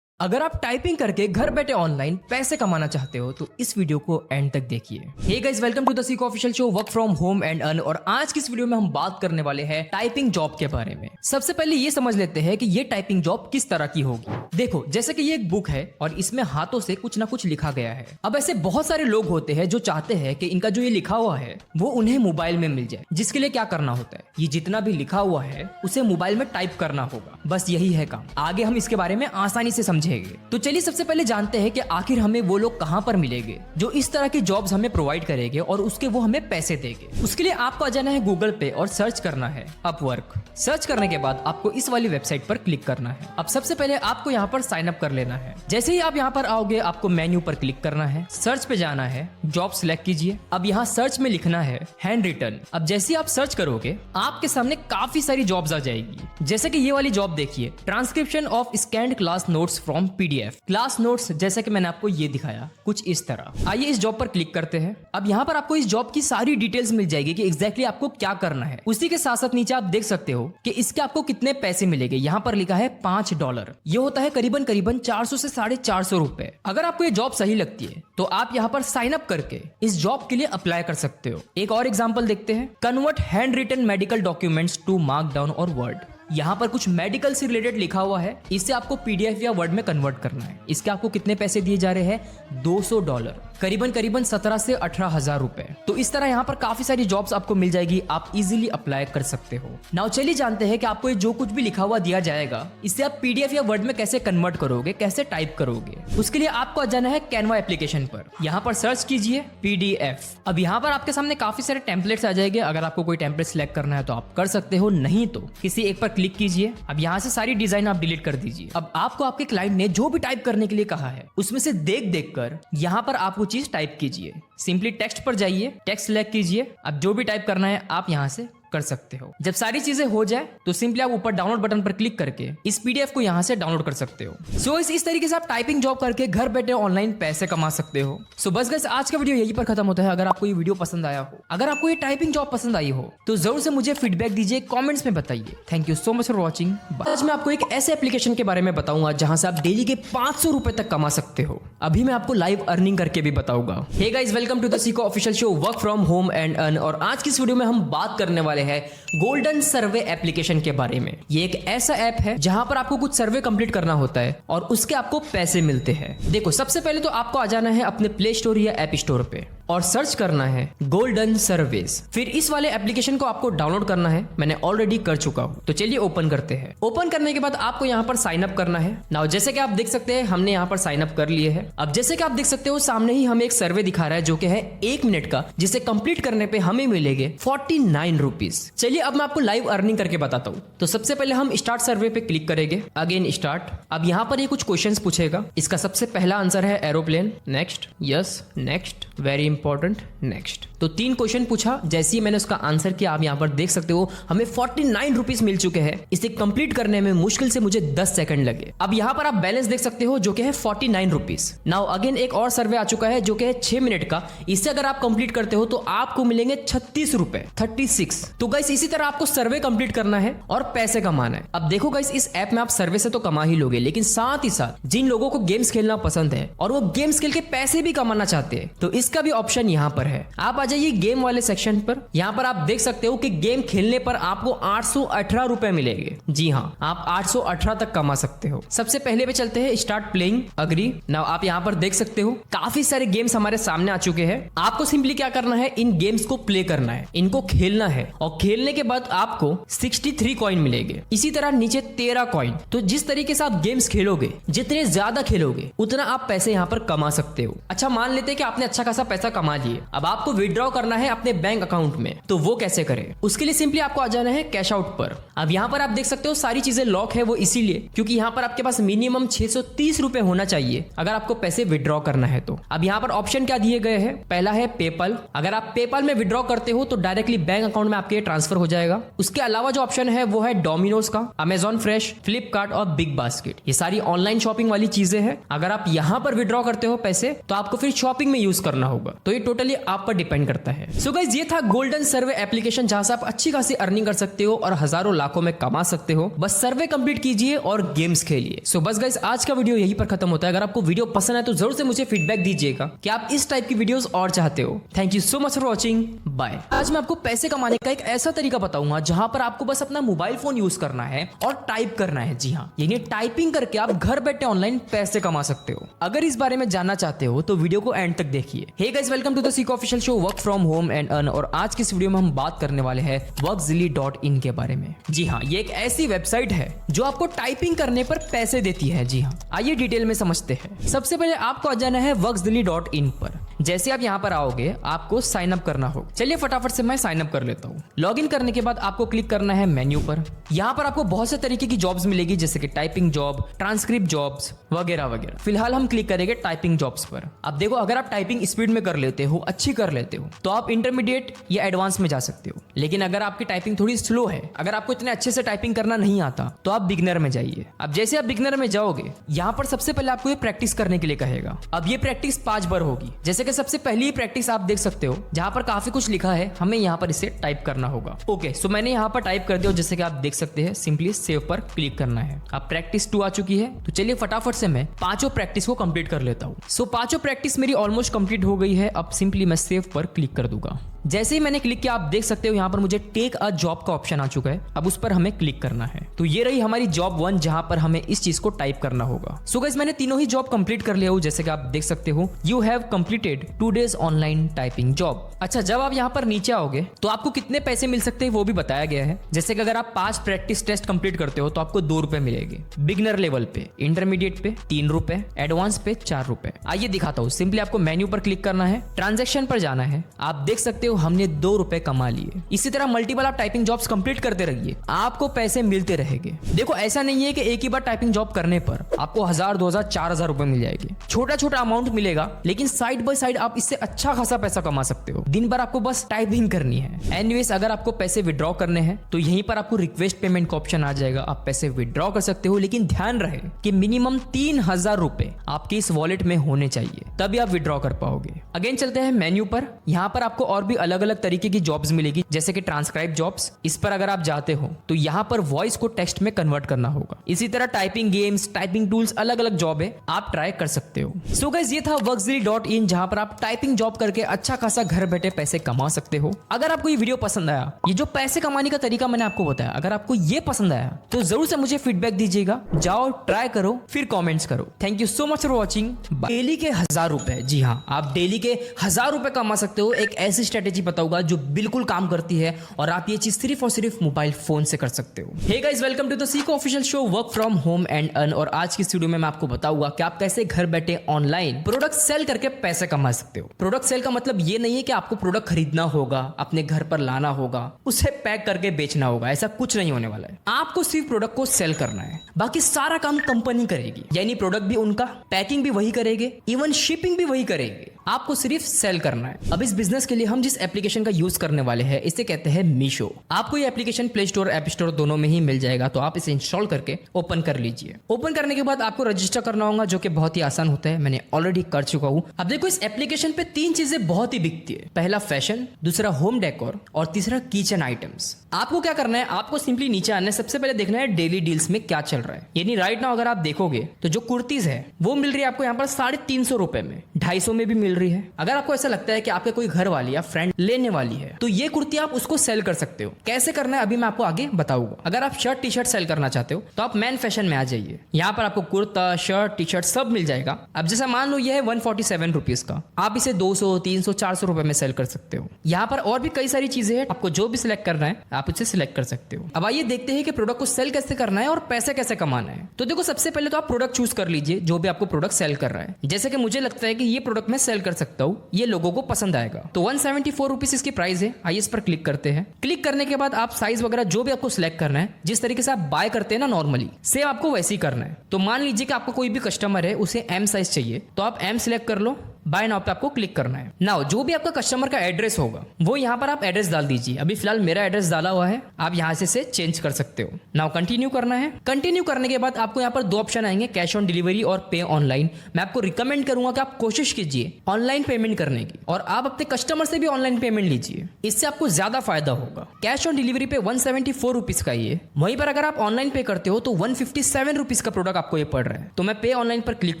अगर आप टाइपिंग करके घर बैठे ऑनलाइन पैसे कमाना चाहते हो तो इस वीडियो को एंड तक देखिए। Hey guys, welcome to the Seekho official show work from home and earn. और आज की इस वीडियो में हम बात करने वाले हैं टाइपिंग जॉब के बारे में। सबसे पहले ये समझ लेते हैं कि ये टाइपिंग जॉब किस तरह की होगी। देखो, जैसे कि ये एक बुक है और इसमें हाथों से कुछ ना कुछ लिखा गया है। अब ऐसे बहुत सारे लोग होते हैं जो चाहते हैं कि इनका जो ये लिखा हुआ है वो उन्हें मोबाइल में मिल जाए, जिसके लिए क्या करना होता है, ये जितना भी लिखा हुआ है उसे मोबाइल में टाइप करना होगा। बस यही है काम। आगे हम इसके बारे में आसानी से समझेंगे। समझेंगे। तो चलिए सबसे पहले जानते हैं कि आखिर हमें वो लोग कहाँ पर मिलेंगे जो इस तरह की जॉब्स हमें प्रोवाइड करेंगे और उसके वो हमें पैसे देंगे। उसके लिए आपको आ जाना है गूगल पे और सर्च करना है अपवर्क। सर्च करने के बाद आपको इस वाली वेबसाइट पर क्लिक करना है। अब सबसे पहले आपको यहाँ पर साइन अप कर लेना है। जैसे ही आप यहाँ पर आओगे आपको मेन्यू पर क्लिक करना है, सर्च पे जाना है, जॉब सिलेक्ट कीजिए। अब यहाँ सर्च में लिखना है हैंड रिटन। अब जैसे ही आप सर्च करोगे आपके सामने काफी सारी जॉब्स आ जाएगी। जैसे कि ये वाली जॉब देखिए, transcription of scanned class notes from PDF. Class notes जैसे कि मैंने आपको ये दिखाया कुछ इस तरह। आइए इस जॉब पर क्लिक करते हैं। अब यहाँ पर आपको इस जॉब की सारी डिटेल्स मिल जाएगी कि एग्जैक्टली आपको क्या करना है। उसी के साथ साथ नीचे आप देख सकते हो कि इसके आपको कितने पैसे मिलेंगे। यहाँ पर लिखा है $5। ये होता है करीबन 400 से 450 रुपए। अगर आपको ये जॉब सही लगती है तो आप यहाँ पर साइन अप करके इस जॉब के लिए अप्लाई कर सकते हो। एक और एग्जांपल देखते हैं, convert handwritten medical documents to markdown और वर्ड। यहाँ पर कुछ मेडिकल से रिलेटेड लिखा हुआ है, इसे आपको पीडीएफ या वर्ड में कन्वर्ट करना है। इसके आपको कितने पैसे दिए जा रहे हैं? $200, करीबन 17 से 18 हजार रुपए। तो इस तरह यहाँ पर काफी सारी जॉब्स आपको मिल जाएगी, आप इजीली अप्लाई कर सकते हो। नाउ चलिए जानते हैं कि आपको ये जो कुछ भी लिखा हुआ दिया जाएगा इसे आप पीडीएफ या वर्ड में कैसे कन्वर्ट करोगे, कैसे टाइप करोगे। उसके लिए आपको आ जाना है कैनवा एप्लीकेशन पर। यहाँ पर सर्च कीजिए पीडीएफ। अब यहाँ पर आपके सामने काफी सारे टेम्पलेट्स आ जाएंगे। अगर आपको कोई टेम्पलेट सिलेक्ट करना है तो आप कर सकते हो, नहीं तो किसी एक पर क्लिक कीजिए। अब यहाँ से सारी डिजाइन आप डिलीट कर दीजिए। अब आपको आपके क्लाइंट ने जो भी टाइप करने के लिए कहा है उसमें से देख कर यहाँ पर आप वो चीज टाइप कीजिए। सिंपली टेक्स्ट पर जाइए, टेक्स्ट सिलेक्ट कीजिए। अब जो भी टाइप करना है आप यहाँ से कर सकते हो। जब सारी चीजें हो जाए तो सिंपली आप ऊपर डाउनलोड बटन पर क्लिक करके इस पीडीएफ को यहाँ से डाउनलोड कर सकते हो। सो इस तरीके से आप टाइपिंग जॉब करके घर बैठे ऑनलाइन पैसे कमा सकते हो। सो बस गाइस आज का वीडियो यहीं पर खत्म होता है। अगर आपको ये वीडियो पसंद आया हो, अगर आपको ये टाइपिंग जॉब पसंद आई हो तो जरूर से मुझे फीडबैक दीजिए, कॉमेंट्स में बताइए। Thank you so much for watching. आज मैं आपको एक ऐसे एप्लीकेशन के बारे में बताऊंगा जहां से आप डेली के 500 रुपए तक कमा सकते हो। अभी मैं आपको लाइव अर्निंग करके भी बताऊंगा। Hey guys, welcome to the Seekho official show work from home and earn. और आज की इस वीडियो में हम बात करने वाले हैं गोल्डन सर्वे एप्लीकेशन के बारे में। ये एक ऐसा ऐप है जहां पर आपको कुछ सर्वे कंप्लीट करना होता है और उसके आपको पैसे मिलते हैं। देखो, सबसे पहले तो आपको आ जाना है अपने प्ले स्टोर या ऐप स्टोर पे और सर्च करना है गोल्डन सर्वेस। फिर इस वाले एप्लीकेशन को आपको डाउनलोड करना है। मैंने ऑलरेडी कर चुका हूं, तो चलिए ओपन करते हैं। ओपन करने के बाद आपको यहाँ पर साइन अप करना है। नाउ जैसे कि आप देख सकते हैं हमने यहाँ पर साइन अप कर लिए है। अब जैसे कि आप देख सकते हो सामने ही हमें एक सर्वे दिखा रहा है जो कि है 1 मिनट का, जिसे कंप्लीट करने पे हमें मिलेंगे 49 रुपीज। चलिए अब मैं आपको लाइव अर्निंग करके बताता हूँ। तो सबसे पहले हम स्टार्ट सर्वे पे क्लिक करेंगे, अगेन स्टार्ट। अब यहाँ पर ये कुछ क्वेश्चंस पूछेगा। इसका सबसे पहला आंसर है aeroplane, next, yes, next, very important, next. तो 3 क्वेश्चन पूछा। जैसे ही मैंने उसका आंसर किया आप यहाँ पर देख सकते हो हमें 49 रुपीज मिल चुके हैं। इसे कंप्लीट करने में मुश्किल से मुझे 10 सेकंड लगे। अब यहाँ पर आप बैलेंस देख सकते हो जो कि है 49 रुपीज। नाउ अगेन एक और सर्वे आ चुका है जो कि है 6 मिनट का। इसे अगर आप कंप्लीट करते हो तो आपको मिलेंगे 36 रुपए, 36। तो गाइस इसी तरह आपको सर्वे कंप्लीट करना है और पैसे कमाना है। अब देखो गाइस, इस ऐप में आप सर्वे से तो कमा ही लोगे, लेकिन साथ ही साथ जिन लोगों को गेम्स खेलना पसंद है और वो गेम्स खेल के पैसे भी कमाना चाहते हैं तो इसका भी ऑप्शन यहाँ पर है। आप आ जाइए गेम वाले सेक्शन पर। यहाँ पर आप देख सकते हो कि गेम खेलने पर आपको 818 रुपए मिलेंगे। जी हाँ, आप 818 तक कमा सकते हो। सबसे पहले पे चलते हैं स्टार्ट प्लेइंग, अग्री। नाउ आप यहाँ पर देख सकते हो काफी सारे गेम्स हमारे सामने आ चुके हैं। आपको सिंपली क्या करना है, इन गेम्स को प्ले करना है, इनको खेलना है और खेलने के बाद आपको 63 कॉइन मिलेंगे। इसी तरह नीचे 13 कॉइन। तो जिस तरीके से आप गेम्स खेलोगे, जितने ज्यादा खेलोगे उतना आप पैसे यहाँ पर कमा सकते हो। अच्छा, मान लेते हैं कि आपने अच्छा खासा पैसा कमा लिए। अब आपको विड्रॉ करना है अपने बैंक अकाउंट में, तो वो कैसे करें? उसके लिए सिंपली आपको आ जाना है कैश आउट पर। अब यहाँ पर आप देख सकते हो सारी चीजें लॉक है, वो इसीलिए क्योंकि यहाँ पर आपके पास मिनिमम 630 रुपए होना चाहिए अगर आपको पैसे विड्रॉ करना है तो। अब यहाँ पर ऑप्शन क्या दिए गए हैं? पहला है पेपल। अगर आप पेपल में विड्रॉ करते हो तो डायरेक्टली बैंक अकाउंट में आपके ट्रांसफर हो जाएगा। उसके अलावा जो ऑप्शन है वो है डोमिनोज का, अमेजॉन फ्रेश, फ्लिपकार्ट और बिग बास्केट। ये सारी ऑनलाइन शॉपिंग वाली चीजें हैं। अगर आप यहाँ पर विड्रॉ करते हो पैसे तो आपको फिर शॉपिंग में यूज करना होगा। तो ये टोटली आप पर डिपेंड करता है। सो गाइस, ये था गोल्डन सर्वे एप्लीकेशन जहां से आप अच्छी खासी अर्निंग कर सकते हो और हजारों लाखों में कमा सकते हो। बस सर्वे कंप्लीट कीजिए और गेम्स खेलिए। सो बस गाइस, आज का वीडियो यहीं पर खत्म होता है। अगर आपको वीडियो पसंद है तो जरूर से मुझे फीडबैक दीजिएगा कि आप इस टाइप की वीडियोस और चाहते हो। Thank you so much for watching, bye. आज मैं आपको पैसे कमाने का एक ऐसा तरीका बताऊंगा जहां पर आपको बस अपना मोबाइल फोन यूज करना है और टाइप करना है। जी हाँ, यानी टाइपिंग करके आप घर बैठे ऑनलाइन पैसे कमा सकते हो। अगर इस बारे में जानना चाहते हो तो वीडियो को एंड तक देखिए। Hey guys, welcome to the Seekho official show work from home and earn. और आज की इस वीडियो में हम बात करने वाले हैं workzilly.in के बारे में। जी हाँ, ये एक ऐसी वेबसाइट है जो आपको टाइपिंग करने पर पैसे देती है। जी हाँ, आइए डिटेल में समझते हैं। सबसे पहले आपको आ जाना है workzilly.in पर। जैसे आप यहाँ पर आओगे आपको साइन अप करना होगा। चलिए फटाफट से मैं साइन अप कर लेता हूँ। लॉग इन करने के बाद आपको क्लिक करना है मेन्यू पर। यहाँ पर आपको बहुत से तरीके की जॉब्स मिलेगी, जैसे कि टाइपिंग जॉब, ट्रांसक्रिप्ट जॉब्स वगैरह वगैरह। फिलहाल हम क्लिक करेंगे टाइपिंग जॉब्स पर। अब देखो, अगर आप टाइपिंग स्पीड में कर लेते हो, अच्छी कर लेते हो, तो आप इंटरमीडिएट या एडवांस में जा सकते हो। लेकिन अगर आपकी टाइपिंग थोड़ी स्लो है, अगर आपको इतने अच्छे से टाइपिंग करना नहीं आता, तो आप बिगनर में जाइए। अब जैसे आप बिगनर में जाओगे, यहाँ पर सबसे पहले आपको ये प्रैक्टिस करने के लिए कहेगा। अब ये प्रैक्टिस 5 बार होगी। जैसे कि सबसे पहली प्रैक्टिस आप देख सकते हो, जहां पर काफी कुछ लिखा है, हमें यहाँ पर इसे टाइप करना होगा। ओके, सो मैंने यहाँ पर टाइप कर दिया। जैसे कि आप देख सकते हैं, सिंपली सेव पर क्लिक करना है। अब प्रैक्टिस 2 आ चुकी है। तो चलिए फटाफट से मैं 5 प्रैक्टिस को कंप्लीट कर लेता हूँ। सो 5 प्रैक्टिस मेरी ऑलमोस्ट कंप्लीट हो गई है। अब सिंपली मैं सेव पर क्लिक कर दूंगा। जैसे ही मैंने क्लिक किया, आप देख सकते हो यहाँ पर मुझे टेक अ जॉब का ऑप्शन आ चुका है। अब उस पर हमें क्लिक करना है। तो ये रही हमारी जॉब 1, जहां पर हमें इस चीज को टाइप करना होगा। सो गाइस, मैंने तीनों ही जॉब कंप्लीट कर लिया हूँ। जैसे कि आप देख सकते हो, you have completed 2 days online typing job. अच्छा, जब आप यहाँ पर नीचे आओगे तो आपको कितने पैसे मिल सकते हैं वो भी बताया गया है। जैसे कि अगर आप 5 प्रैक्टिस टेस्ट कंप्लीट करते हो तो आपको 2 रुपए मिलेंगे। बिगनर लेवल पे, इंटरमीडिएट पे 3 रुपए, एडवांस पे 4 रुपए। आइए दिखाता हूँ। सिंपली आपको मेन्यू पर क्लिक करना है, ट्रांजेक्शन पर जाना है। आप देख सकते हो हमने 2 रुपए कमा लिए। इसी तरह मल्टीपल आप टाइपिंग जॉब्स कंप्लीट करते रहिए, आपको पैसे मिलते रहेंगे। देखो, ऐसा नहीं है कि एक ही बार टाइपिंग जॉब करने पर आपको 1000, 2000, 4000 रुपए मिल जाएंगे। छोटा छोटा अमाउंट मिलेगा, लेकिन साइड बाय साइड आप इससे अच्छा खासा पैसा कमा सकते हो। दिन भर आपको बस टाइपिंग करनी है। एनीवेज, अगर आपको पैसे विड्रॉ करने हैं तो यहीं पर आपको रिक्वेस्ट पेमेंट का ऑप्शन आ जाएगा। आप पैसे विड्रॉ कर सकते हो, लेकिन ध्यान रहे कि मिनिमम 3000 रुपए आपके इस वॉलेट में होने चाहिए, तभी आप विड्रॉ कर पाओगे। अगेन चलते हैं मेन्यू पर। यहाँ पर आपको और भी अलग अलग तरीके की जॉब्स मिलेगी, जैसे कि ट्रांसक्राइब जॉब्स। इस पर अगर आप जाते हो तो यहाँ पर वॉइस को टेक्स्ट में कन्वर्ट करना होगा। इसी तरह टाइपिंग गेम्स, टाइपिंग टूल्स, अलग अलग जॉब है, आप ट्राई कर सकते हो। सो गाइस, ये था workzilly.in, जहां पर आप टाइपिंग जॉब करके अच्छा खासा घर बैठे पैसे कमा सकते हो। अगर आपको ये वीडियो पसंद आया, ये जो पैसे कमाने का तरीका मैंने आपको बताया, अगर आपको ये पसंद आया तो जरूर से मुझे फीडबैक दीजिएगा। जाओ, ट्राई करो, फिर कमेंट्स करो। Thank you so much for watching. Daily के 1000 रुपए, जी हाँ, आप डेली के 1000 रुपए कमा सकते हो। एक ऐसी स्ट्रेटेजी बताऊंगा जो बिल्कुल काम करती है, और आप ये चीज सिर्फ और सिर्फ मोबाइल फोन से कर सकते हो। Hey guys, welcome to the Seekho official show work from home and earn. और आज की वीडियो में मैं आपको बताऊंगा कि आप कैसे घर बैठे ऑनलाइन प्रोडक्ट सेल करके पैसे कमा सकते हो। प्रोडक्ट सेल का मतलब ये नहीं है कि आपको प्रोडक्ट खरीदना होगा, अपने घर पर लाना होगा, उसे पैक करके बेचना होगा। ऐसा कुछ नहीं होने वाला है। आपको सिर्फ प्रोडक्ट को सेल करना है, बाकी सारा काम कंपनी करेगी। यानी प्रोडक्ट भी उनका, पैकिंग भी वही करेंगे, इवन शिपिंग भी वही करेंगे। आपको सिर्फ सेल करना है। अब इस बिजनेस के लिए हम जिस एप्लीकेशन का यूज करने वाले हैं, इसे कहते हैं मीशो। आपको ये application play store, app store दोनों में ही मिल जाएगा। तो आप इसे इंस्टॉल करके ओपन कर लीजिए। ओपन करने के बाद आपको रजिस्टर करना होगा, जो कि बहुत ही आसान होता है। मैंने ऑलरेडी कर चुका हूं। अब देखो, इस एप्लीकेशन पे 3 चीजें बहुत ही बिकती है। पहला फैशन, दूसरा होम डेकोर, और तीसरा किचन आइटम्स। आपको क्या करना है, आपको सिंपली नीचे आना है। सबसे पहले देखना है डेली डील्स में क्या चल रहा है। यानी राइट नाउ अगर आप देखोगे तो जो कुर्तीज है वो मिल रही है आपको यहाँ पर 350 रुपए में, 250 में भी मिल रही है। अगर आपको ऐसा लगता है कि आपके कोई घर वाली या फ्रेंड लेने वाली है, तो ये कुर्ती आप उसको सेल कर सकते हो। कैसे करना है अभी मैं आपको आगे बताऊंगा। अगर आप शर्ट टी शर्ट सेल करना चाहते हो तो आप मैन फैशन में आ जाइए। यहाँ पर आपको कुर्ता, शर्ट, टी शर्ट सब मिल जाएगा। अब जैसा मान लो ये है 147 रुपीज का, आप इसे 200, 300, 400 रुपए में सेल कर सकते हो। यहाँ पर और भी कई सारी चीजें हैं, आपको जो भी सिलेक्ट करना है आप उसे सिलेक्ट कर सकते हो। अब आइए देखते हैं कि प्रोडक्ट को सेल कैसे करना है और पैसे कैसे कमाना है। तो देखो, सबसे पहले तो आप प्रोडक्ट चूज कर लीजिए जो भी आपको प्रोडक्ट सेल कर रहा है। जैसे कि मुझे लगता है कि ये प्रोडक्ट मैं सेल कर सकता हूँ, ये लोगों को पसंद आएगा। तो 174 रुपीज इसकी प्राइस है। आइए इस पर क्लिक करते हैं। क्लिक करने के बाद आप साइज वगैरह जो भी आपको सिलेक्ट करना है, जिस तरीके से आप बाय करते हैं ना नॉर्मली, सेम आपको वैसे ही करना है। तो मान लीजिए कि आपको कोई भी कस्टमर है, उसे एम साइज चाहिए, तो आप एम सिलेक्ट कर लो। बाय नाउ पे आपको क्लिक करना है। नाउ जो भी आपका कस्टमर का एड्रेस होगा वो यहाँ पर आप एड्रेस डाल दीजिए। अभी फिलहाल मेरा एड्रेस डाला हुआ है, आप यहाँ से चेंज कर सकते हो। नाउ कंटिन्यू करना है। कंटिन्यू करने के बाद आपको यहाँ पर 2 ऑप्शन आएंगे, कैश ऑन डिलीवरी और पे ऑनलाइन। मैं आपको रिकमेंड करूंगा कि आप कोशिश कीजिए ऑनलाइन पेमेंट करने की, और आप अपने कस्टमर से भी ऑनलाइन पेमेंट लीजिए, इससे आपको ज्यादा फायदा होगा। कैश ऑन डिलीवरी पे 174 रुपीज का ये, वहीं पर अगर आप ऑनलाइन पे करते हो तो 157 रुपीज का प्रोडक्ट आपको ये पड़ रहा है। तो मैं पे ऑनलाइन पर क्लिक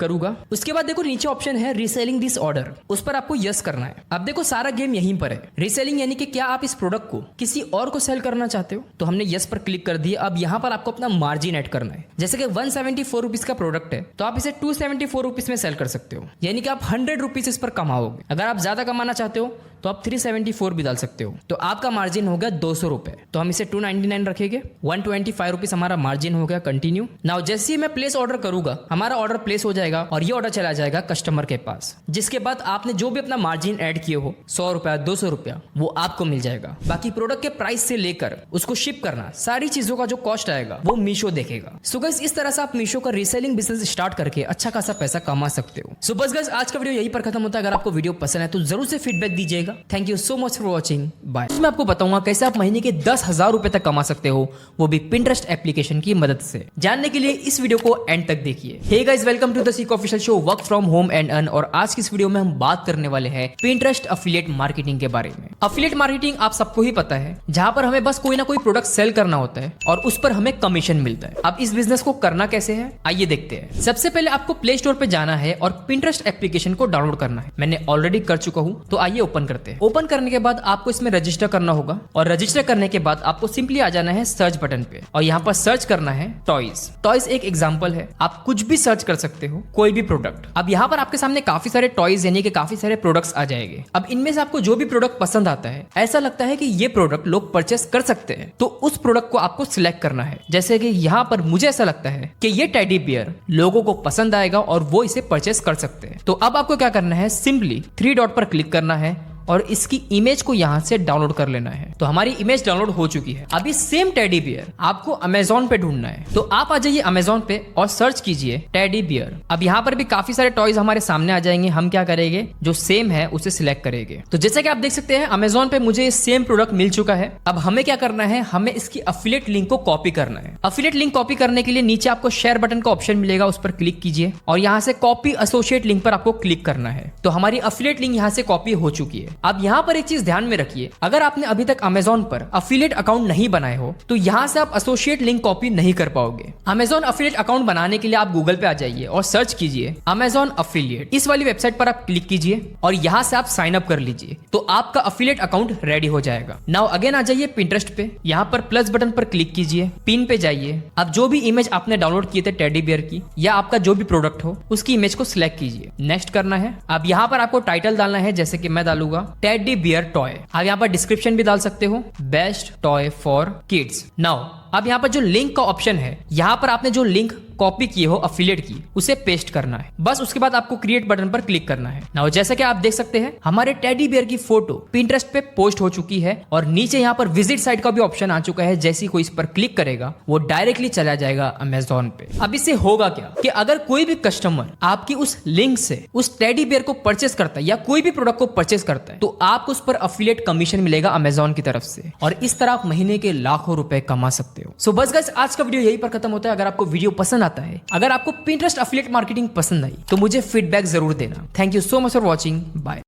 करूंगा। उसके बाद देखो नीचे ऑप्शन है रीसेलिंग दिस ऑर्डर, उस पर आपको यस करना है। अब देखो सारा गेम यहीं पर है। रीसेलिंग यानी कि क्या आप इस प्रोडक्ट को किसी और को सेल करना चाहते हो, तो हमने यस पर क्लिक कर दिया। अब यहाँ पर आपको अपना मार्जिन ऐड करना है। जैसे कि 174 रुपीज का प्रोडक्ट है तो आप इसे 274 रुपीज में सेल कर सकते हो, यानी कि आप 100 रुपीज इस पर कमाओगे। अगर आप ज्यादा कमाना चाहते हो तो आप 374 भी डाल सकते हो। तो आपका मार्जिन हो गया 200 रुपए। तो हम इसे 299 रखेंगे। 125 रुपीज हमारा मार्जिन हो गया। कंटिन्यू। नाउ जैसे ही मैं प्लेस ऑर्डर करूंगा, हमारा ऑर्डर प्लेस हो जाएगा और ये ऑर्डर चला जाएगा कस्टमर के पास, जिसके बाद आपने जो भी अपना मार्जिन ऐड किए हो 100 रुपया 200 रुपया वो आपको मिल जाएगा। बाकी प्रोडक्ट के प्राइस से लेकर उसको शिप करना सारी चीजों का जो कॉस्ट आएगा वो मीशो देखेगा। सो गाइस इस तरह से आप मीशो का रीसेलिंग बिजनेस स्टार्ट करके अच्छा खासा पैसा कमा सकते हो। सो बस गाइस आज का वीडियो यहीं पर खत्म होता है। अगर आपको वीडियो पसंद है तो जरूर से फीडबैक दीजिएगा। Thank you so much for watching. Bye. मैं आपको बताऊंगा कैसे आप महीने के 10,000 रुपए तक कमा सकते हो, वो भी पिंटरेस्ट एप्लीकेशन की मदद से। जानने के लिए इस वीडियो को एंड तक देखिए। Hey guys welcome to the सीक official show work from home and earn. और आज की इस वीडियो में हम बात करने वाले हैं पिंटरेस्ट अफिलिएट मार्केटिंग के बारे में। अफिलिएट मार्केटिंग आप सबको ही पता है, जहां पर हमें बस कोई ना कोई प्रोडक्ट सेल करना होता है और उस पर हमें कमीशन मिलता है। अब इस बिजनेस को करना कैसे है आइए देखते हैं। सबसे पहले आपको प्ले स्टोर पे जाना है और पिंटरेस्ट एप्लीकेशन को डाउनलोड करना है। मैंने ऑलरेडी कर चुका हूं, तो आइए ओपन करते हैं। ओपन करने के बाद आपको इसमें रजिस्टर करना होगा और रजिस्टर करने के बाद आपको सिंपली आ जाना है सर्च बटन पे और यहाँ पर सर्च करना है टॉयज। टॉयज एक एग्जांपल है, आप कुछ भी सर्च कर सकते हो, कोई भी प्रोडक्ट। अब यहाँ पर आपके सामने काफी सारे टॉयज यानी कि काफी सारे प्रोडक्ट्स आ जाएंगे। अब इनमें से आपको जो भी प्रोडक्ट पसंद आता है, ऐसा लगता है कि ये प्रोडक्ट लोग परचेस कर सकते हैं, तो उस प्रोडक्ट को आपको सिलेक्ट करना है। जैसे कि यहाँ पर मुझे ऐसा लगता है कि ये टेडी बियर लोगों को पसंद आएगा और वो इसे परचेस कर सकते हैं। तो अब आपको क्या करना है, सिंपली 3 डॉट पर क्लिक करना है और इसकी इमेज को यहां से डाउनलोड कर लेना है। तो हमारी इमेज डाउनलोड हो चुकी है। अभी सेम टेडी बियर आपको अमेजोन पे ढूंढना है, तो आप आ जाइए अमेजोन पे और सर्च कीजिए टेडी बियर। अब यहाँ पर भी काफी सारे टॉयज हमारे सामने आ जाएंगे। हम क्या करेंगे, जो सेम है उसे सिलेक्ट करेंगे। तो जैसे कि आप देख सकते हैं अमेजोन पे मुझे सेम प्रोडक्ट मिल चुका है। अब हमें क्या करना है, हमें इसकी अफिलिएट लिंक को कॉपी करना है। अफिलिएट लिंक कॉपी करने के लिए नीचे आपको शेयर बटन का ऑप्शन मिलेगा, उस पर क्लिक कीजिए और यहाँ से कॉपी एसोसिएट लिंक पर आपको क्लिक करना है। तो हमारी अफिलिएट लिंक यहाँ से कॉपी हो चुकी है। अब यहाँ पर एक चीज ध्यान में रखिए, अगर आपने अभी तक अमेजोन पर अफिलिएट अकाउंट नहीं बनाए हो तो यहाँ से आप एसोसिएट लिंक कॉपी नहीं कर पाओगे। अमेजोन अफिलिएट अकाउंट बनाने के लिए आप गूगल पे आ जाइए और सर्च कीजिए अमेजोन अफिलिएट। इस वाली वेबसाइट पर आप क्लिक कीजिए और यहाँ से आप साइन अप कर लीजिए, तो आपका अफिलिएट अकाउंट रेडी हो जाएगा। नाउ अगेन आ जाइए पिंटरेस्ट पे, यहाँ पर प्लस बटन पर क्लिक कीजिए, पिन पे जाइए। अब जो भी इमेज आपने डाउनलोड किए थे टेडी बियर की या आपका जो भी प्रोडक्ट हो उसकी इमेज को सिलेक्ट कीजिए, नेक्स्ट करना है। अब यहाँ पर आपको टाइटल डालना है, जैसे कि मैं डालूंगा टेडी बियर टॉय। आप यहाँ पर डिस्क्रिप्शन भी डाल सकते हो, best toy for kids. Now अब यहाँ पर जो लिंक का ऑप्शन है, यहाँ पर आपने जो लिंक कॉपी किए हो अफिलिएट की उसे पेस्ट करना है। बस उसके बाद आपको क्रिएट बटन पर क्लिक करना है। नाउ जैसे कि आप देख सकते हैं हमारे टेडी बियर की फोटो पिंटरेस्ट पे पोस्ट हो चुकी है और नीचे यहाँ पर विजिट साइट का भी ऑप्शन आ चुका है। जैसे ही कोई इस पर क्लिक करेगा वो डायरेक्टली चला जाएगा अमेजोन पे। अब इससे होगा क्या कि अगर कोई भी कस्टमर आपकी उस लिंक से उस टेडी बियर को परचेस करता है या कोई भी प्रोडक्ट को परचेस करता है तो आपको उस पर अफिलिएट कमीशन मिलेगा अमेजोन की तरफ से और इस तरह आप महीने के लाखों रुपए कमा सकते हो। सो बस गाइस आज का वीडियो यही पर खत्म होता है। अगर आपको वीडियो पसंद आता है, अगर आपको पिंटरेस्ट अफिलिएट मार्केटिंग पसंद आई तो मुझे फीडबैक जरूर देना। Thank you so much for watching. Bye.